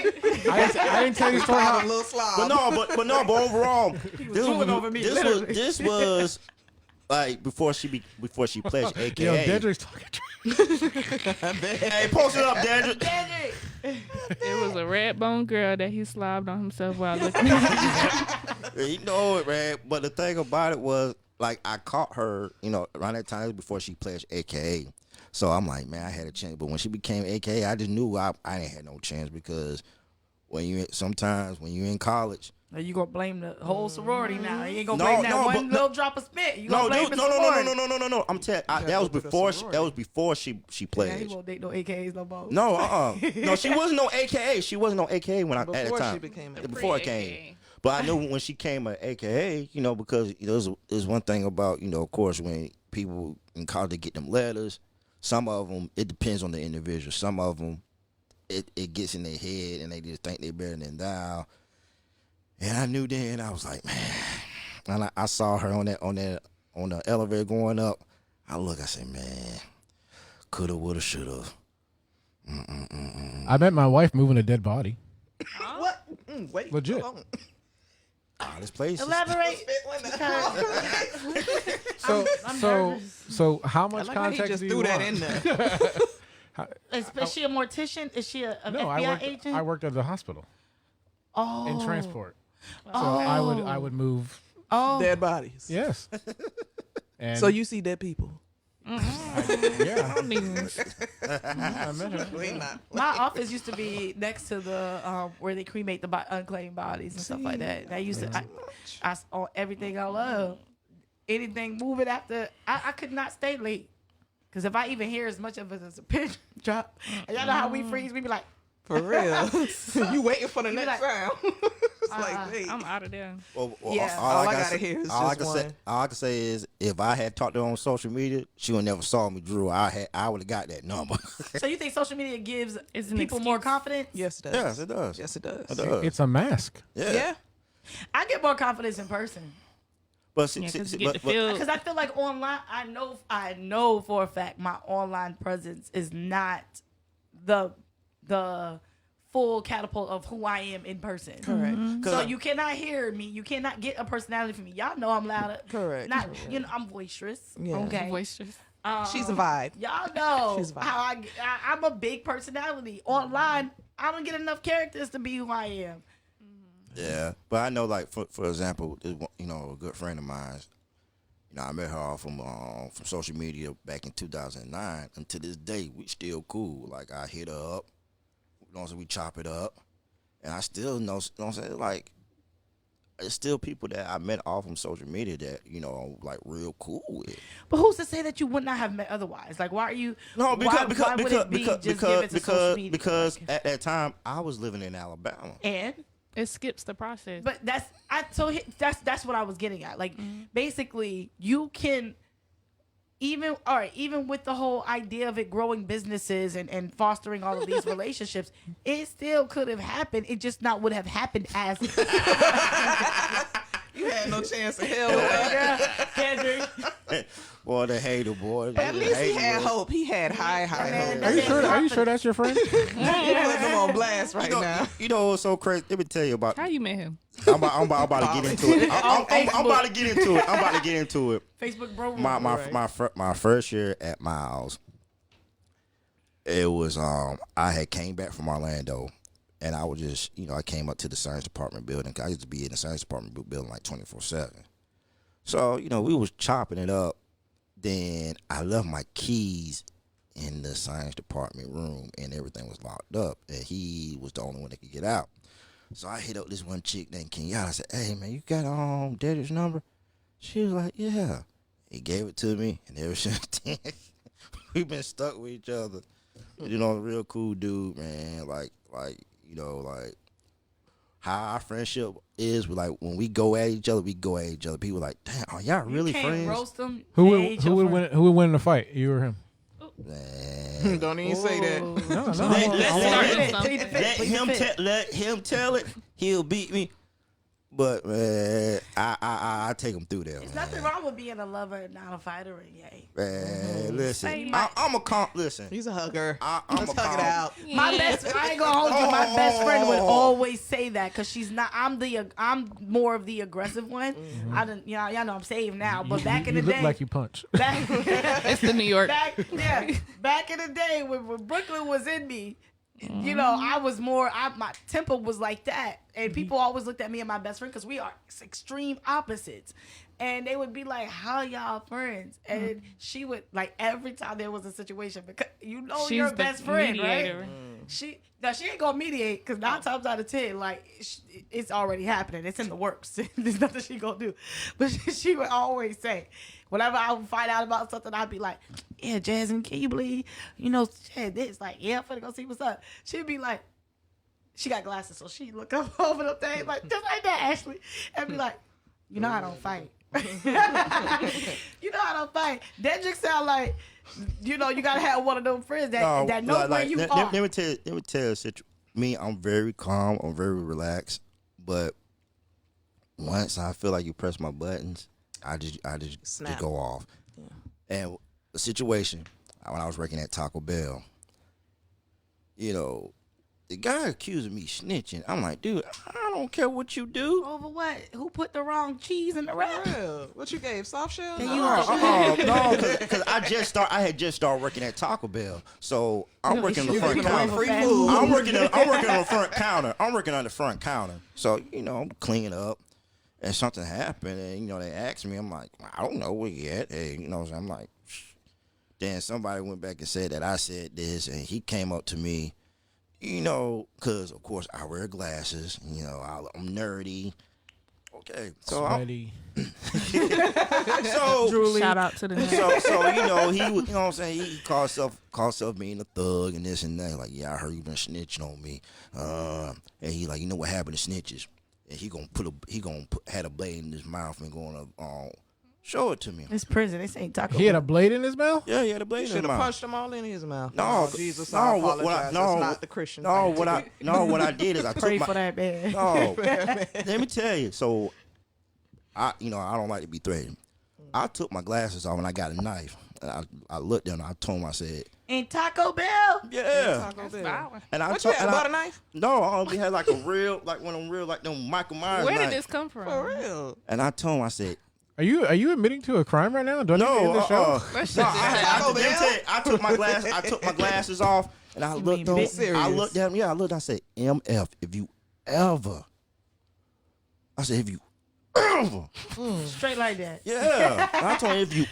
it. I didn't tell you the story A how. little slob. But overall, drooling over me, literally. this was like before she pledged, Yo, AKA. Dedrick's talking. Hey, post it up, Dedrick. Daddy. It was a red bone girl that he slobbed on himself while looking at You know it, man. But the thing about it was, like, I caught her, around that time before she pledged AKA. So I'm like, man, I had a chance. But when she became AKA, I just knew I ain't had no chance because sometimes when you're in college, Now you gonna blame the whole sorority now? You ain't gonna No, blame that no, one but- little drop of spit. You No, gonna blame dude, the no. sorority. I'm telling. That was go to the before. sorority. That was before she Yeah, he pledged. won't date no AKAs no more. No, No, she wasn't no AKA. She wasn't no AKA when I at the Before time. she became a Before it came. But I knew when she came an AKA, you know, because you know, there's one thing about, you know, of course, when people in college they get them letters, some of them it depends on the individual. Some of them it gets in their head and they just think they're better than thou. And I knew then, I was like, man. And I saw her on the elevator going up. I said, man, coulda, woulda, shoulda. I met my wife moving a dead body. What? Wait. Legit. hold on. This place. Elaborate. So how much I like how he context just do you threw that want? in there. Is she a mortician? Is she an No, FBI agent? I worked at the hospital oh. in transport. So I would move. Oh. Dead bodies. Yes. And So you see dead people. yeah. I don't even. I met her. We not. My office used to be next to the where they cremate the unclaimed bodies and stuff like that. I used to, I on everything I love, anything moving after. I could not stay late because if I even hear as much of it as a pin drop, and y'all know how we freeze, we be like, For real. You waiting for the You be next like, round. It's like, wait. I'm out of there. Well, Yeah. All I gotta hear is all I just can one. say, all I can say is, if I had talked to her on social media, she would never saw me, Drew. I would have got that number. so you think social media gives It's an people more excuse. confidence? Yes, it does. Yes, it does. Yes, it does. It does. It's a mask. Yeah. I get more confidence in person. But, see, Yeah, see, because see, you get to feel. Because I feel like online, I know for a fact my online presence is not the full catapult of who I am in person. Correct. So you cannot hear me. You cannot get a personality from me. Y'all know I'm loud. Correct. Not you know I'm boisterous. Yeah. Okay. Boisterous. She's a vibe. Y'all know She's a vibe. how I'm a big personality. Online, I don't get enough characters to be who I am. yeah, but I know, like for example, this one, you know, a good friend of mine. You know, I met her off from social media back in 2009. And to this day, we still cool. Like, I hit her up. You know, so we chop it up. And I still know, you know what I'm saying? Like, there's still people that I met off from social media that, you know, like, real cool with. But who's to say that you would not have met otherwise? Like, why are you? No, why would it be just given to social media? because at that time, I was living in Alabama. And It skips the process. but that's what I was getting at. Like, basically, you can even with the whole idea of it growing businesses and fostering all of these relationships, it still could have happened. It just not would have happened as You had no chance in hell with that. Kendrick. Boy, the hater, boy. At least he had hope. He had high hope. Are you sure that's your friend? You putting him on blast right now. You know what's so crazy? Let me tell you about. How you met him? I'm about to get into it. I'm about to get into it. I'm about to get into it. Facebook bro. My first year at Miles, it was I had came back from Orlando, and I was just I came up to the science department building. I used to be in the science department building like 24/7. So we was chopping it up. Then I left my keys in the science department room, and everything was locked up, and he was the only one that could get out. So I hit up this one chick named Kenyatta. I said, "Hey man, you got Daddy's number?" She was like, "Yeah." He gave it to me, and ever since then, we've been stuck with each other. Real cool dude, man. Like how our friendship is. We when we go at each other, we go at each other. People like, damn, are y'all really you can't friends? roast them. Who would win in the fight? You or him? Man. Don't even say that. No. Let him tell it. He'll beat me. But man, I take him through there. There's nothing wrong with being a lover and not a fighter, yay. Man, listen, Say listen. He's a hugger. I'm Let's hug it out. My I ain't gonna hold you. My best friend would always say that because she's not. I'm more of the aggressive one. I didn't. Y'all know I'm saved now. But back in the you day, look like you punch. It's the New York. back in the day when Brooklyn was in me. I was more. my temper was like that, and people always looked at me and my best friend because we are extreme opposites, and they would be like, "How y'all friends?" And she would every time there was a situation because She's your the best friend, mediator. right? She ain't gonna mediate because 9 times out of 10, like it's already happening. It's in the works. There's nothing she gonna do. But she would always say, whenever I would find out about something, I'd be like, "Yeah, Jasmine, can you believe Chad this?" Like, "Yeah, I'm finna go see what's up." She'd be like, she got glasses, so she look up over the thing like just like that, Ashley, and be like, "You know I don't fight." You know I don't fight. That just sound like, you gotta have one of them friends that know where you are. Let me tell you, me, I'm very calm, I'm very relaxed, but once I feel like you press my buttons, I just go off. Yeah. And the situation when I was working at Taco Bell, the guy accused me snitching. I'm like, dude, I don't care what you do. Over what? Who put the wrong cheese in the wrap? What you gave? Soft shell? No, because I had just started working at Taco Bell, so I'm working on the front counter. I'm working on the front counter. I'm working on the front counter. So I'm cleaning up, and something happened, and they asked me. I'm like, I don't know where you at. Hey, so I'm like, then somebody went back and said that I said this, and he came up to me. Because, of course, I wear glasses. I'm nerdy. Okay. So shout out to the nerd. he was, what I'm saying? He called himself being a thug and this and that. Like, yeah, I heard you been snitching on me. And he like, what happened to snitches? And he had a blade in his mouth and going to show it to me. It's prison. This ain't Taco Bell. He had a blade in his mouth? Yeah, he had a blade in his mouth. Should have punched them all in his mouth. No, Jesus, I apologize. It's not the Christian thing. What I did is I pray took for that man. No, let me tell you. So, I don't like to be threatened. I took my glasses off and I got a knife. And I looked at him and I told him, I said, "In Taco Bell?" Yeah. Taco Bell. And I what you had, a butter knife? No, I only had like a real, like one of them real, like them Michael Myers Where knife. did this come from? For real. And I told him, I said, Are you admitting to a crime right now? Don't you end the show? I took my glasses off and I looked at him. I said, MF, if you ever Straight like that. Yeah. I told him, if you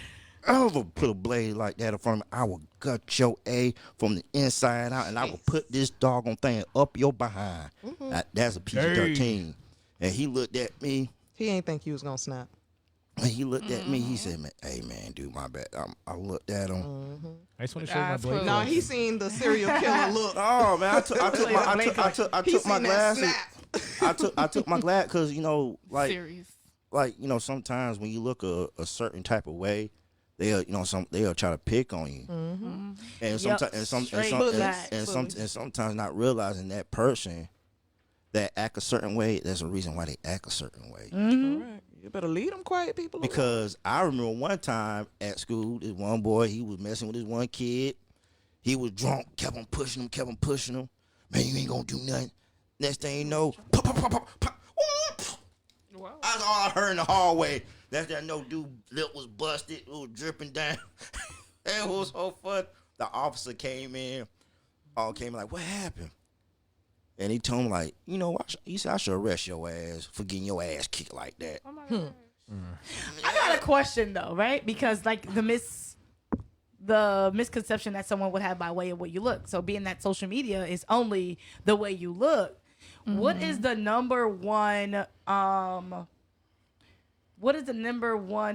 ever put a blade like that in front of me, I will gut your A from the inside out and I will put this doggone thing up your behind. That's a PG-13. And he looked at me. He ain't think you was gonna snap. And he looked at me. He said, "Hey man, dude, my bad." I looked at him. I just want to show my blade. No, he seen the serial killer look. Oh man, I took my glasses. I took my glass because Serious. Sometimes when you look a certain type of way, they'll try to pick on you, and sometimes not realizing that person that act a certain way. There's a reason why they act a certain way. Right. You better lead them quiet people. Because I remember one time at school, this one boy, he was messing with this one kid. He was drunk, kept on pushing him. Man, you ain't gonna do nothing. Next thing you know, pop, pop, pop, pop, pop. Wow. That's all I heard in the hallway. That's that no dude lip was busted, it was dripping down. It was so fun. The officer came in, like, what happened? And he told him, like, he said, I should arrest your ass for getting your ass kicked like that. Oh my God. I got a question, though, right? Because, like, the misconception that someone would have by way of what you look. So, being that social media is only the way you look, what is the number one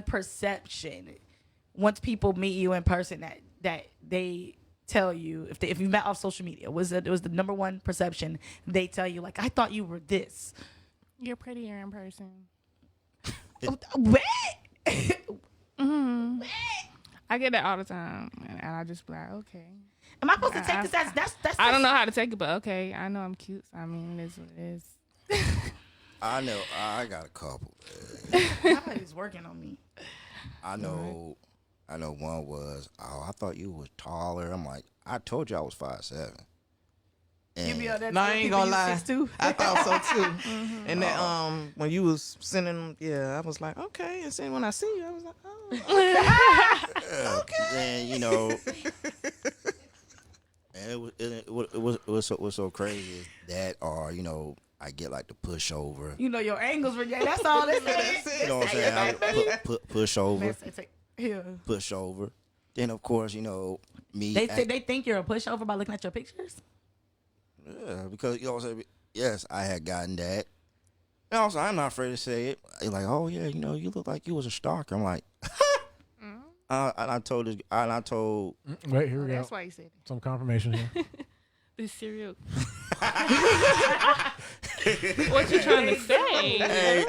perception once people meet you in person that they tell you if you met off social media? It was the number one perception they tell you, like, I thought you were this. You're prettier in person. I get that all the time, and I just be like, okay. Am I supposed to take this? That's I don't know how to take it, but okay. I know I'm cute. So, I mean, it is what it is. I know. I got a couple. Somebody's working on me. I know one was, I thought you was taller. I'm like, I told you I was 5'7". No, I ain't gonna lie. I thought so too. And that when you was sending them, I was like, okay. And then when I see you, I was like, oh, okay. And it was so crazy that I get like the pushover. Your angles were that's all this is. You know what I'm saying? I push over. Yeah. Push over. Then of course, me. They think you're a pushover by looking at your pictures. Yeah, because you know what I'm saying. Yes, I had gotten that. And also, I'm not afraid to say it. They're like, oh yeah, you know, you look like you was a stalker. I'm like, and I told this, and I told. Wait, here we go. That's why you said it. Some confirmation here. This serial. What you trying to say? Hey,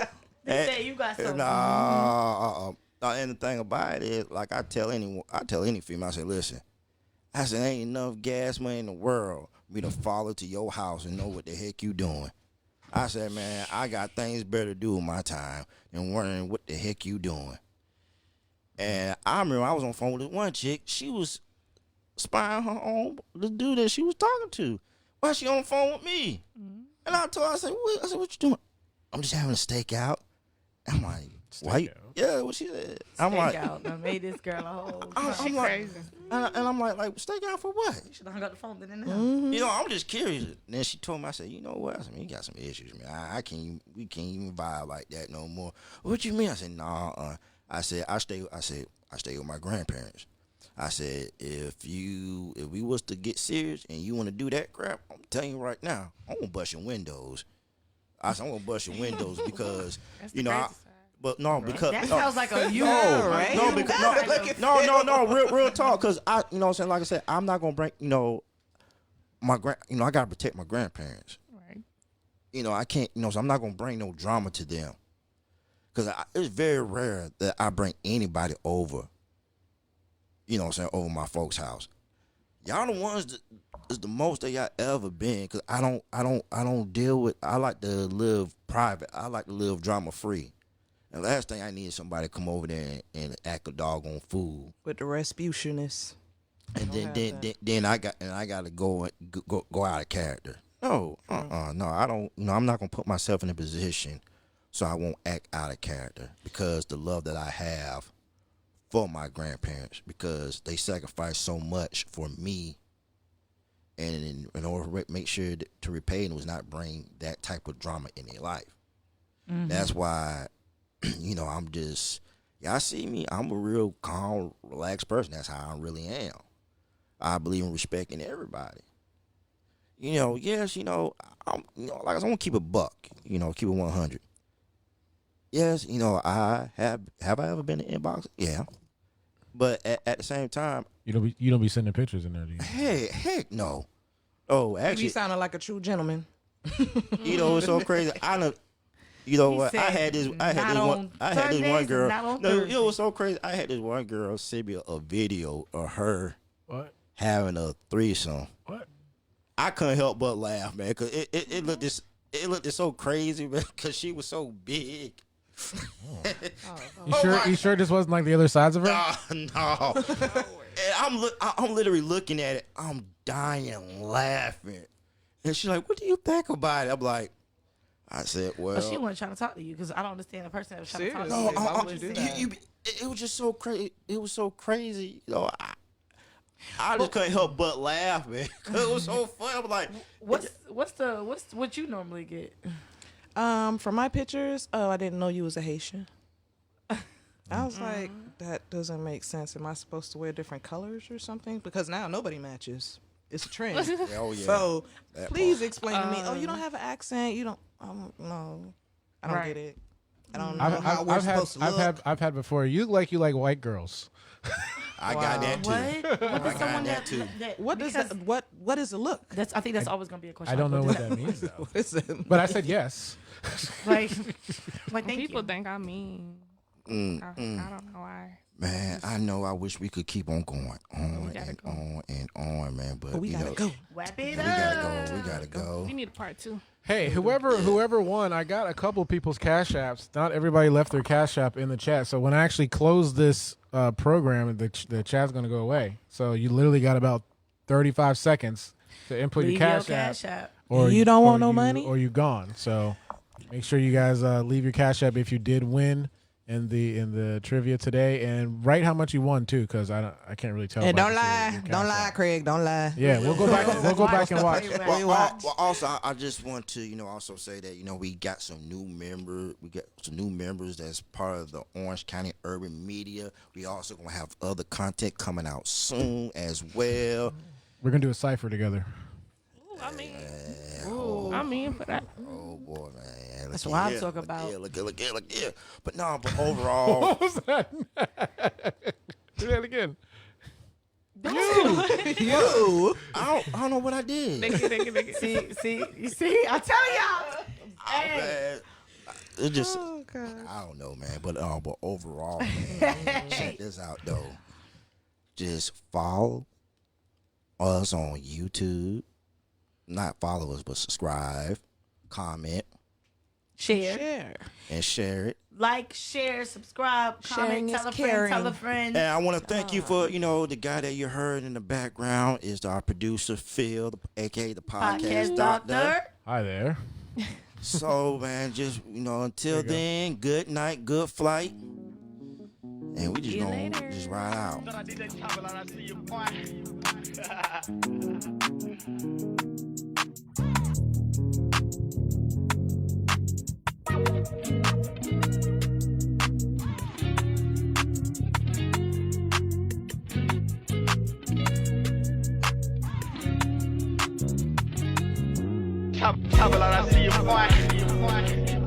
They say you got something. And the thing about it is, like I tell any female, I say, listen, I said, ain't enough gas money in the world for me to follow to your house and know what the heck you doing. I said, man, I got things better to do with my time than wondering what the heck you doing. And I remember I was on the phone with this one chick. She was spying her on the dude that she was talking to. Why she on the phone with me? And I told her, I said, what you doing? I'm just having a stakeout. I'm like, why? Yeah, what she said. I'm like, out. I made this girl a whole. I'm like, crazy. and I'm like stakeout for what? You should have hung up the phone then. You know, I'm just curious. And then she told me, I said, you know what? I said, man, you got some issues, man. We can't even vibe like that no more. What you mean? I said, nah. I said, I stay with my grandparents. I said, if we was to get serious and you want to do that crap, I'm telling you right now, I'm gonna bust your windows. I said, I'm gonna bust your windows because you know. But no, because that sounds like a you, right? No, because no, real talk. Because I, you know, what I'm saying, like I said, I'm not gonna bring, you know, I gotta protect my grandparents. Right. You know, I can't, you know, so I'm not gonna bring no drama to them. Because it's very rare that I bring anybody over. You know, what I'm saying, over my folks' house. Y'all the ones that is the most that y'all ever been. Because I don't deal with. I like to live private. I like to live drama free. And last thing I need is somebody to come over there and act a doggone fool with the Rasputinist. And then I got to go out of character. No, no, I don't. You know, I'm not gonna put myself in a position so I won't act out of character because the love that I have for my grandparents, because they sacrificed so much for me, and in order to make sure to repay and was not bring that type of drama in their life. That's why. You know, I'm just, y'all see me, I'm a real calm, relaxed person. That's how I really am. I believe in respecting everybody. You know, yes, you know, like I want to keep a buck, you know, keep it 100. Yes, you know, have I ever been in the inbox? Yeah. But at the same time. You don't be sending pictures in there, do you? Heck no. Oh, actually. You sounded like a true gentleman. You know, it's so crazy. You know what? I had this one girl. No, it was so crazy. I had this one girl send me a video of her having a threesome. What? I couldn't help but laugh, man, because it looked so crazy, man, because she was so big. You sure this wasn't like the other sides of her? No. And I'm literally looking at it. I'm dying laughing, and she's like, "What do you think about it?" I'm like. I said, well. But she wasn't trying to talk to you because I don't understand the person that was trying to talk to you. No, why would you do that? It was just so crazy. It was so crazy. You know, I just couldn't help but laugh, man. It was so fun. I was like, what you normally get? For my pictures, I didn't know you was a Haitian. I was like, that doesn't make sense. Am I supposed to wear different colors or something? Because now nobody matches. It's a trend. Oh, yeah. So please explain to me. Oh, you don't have an accent. You don't. No, I don't get it. I don't know how we're supposed to look. I've had before. You look like white girls. I got that too. What is someone that What is a look? I think that's always gonna be a question. I don't know what that means though. What is it? But I said yes. Like People think I'm mean. I don't know why. Man, I know. I wish we could keep on going on and on, man. But we gotta go. Wrap it up. We gotta go. We need a part 2. Hey, whoever won, I got a couple people's cash apps. Not everybody left their cash app in the chat. So when I actually close this program, the chat's gonna go away. So you literally got about 35 seconds to input your cash app. Or you don't want no money, or you gone. So make sure you guys leave your cash app if you did win in the trivia today, and write how much you won too, because I can't really tell. And don't lie, Craig, don't lie. Yeah, we'll go back and watch. Well, also, I just want to also say that we got some new members. We got some new members that's part of the Orange County Urban Media. We also gonna have other content coming out soon as well. We're gonna do a cipher together. I mean for that. Oh boy, man. That's what I'm talking about. Look here. But overall, What was that? Do that again. you. I don't know what I did. See, I tell y'all. Man, it just, I don't know, man. But overall, man, check this out though. Just follow us on YouTube. Not follow us, but subscribe, comment, Share. and share it. Like, share, subscribe, comment, tell a friend, tell a friend. And I want to thank you for, the guy that you heard in the background is our producer, Phil, a.k.a. the Podcast Doctor. Hi there. So, man, just, until then, good night, good flight. And we just going to just ride out.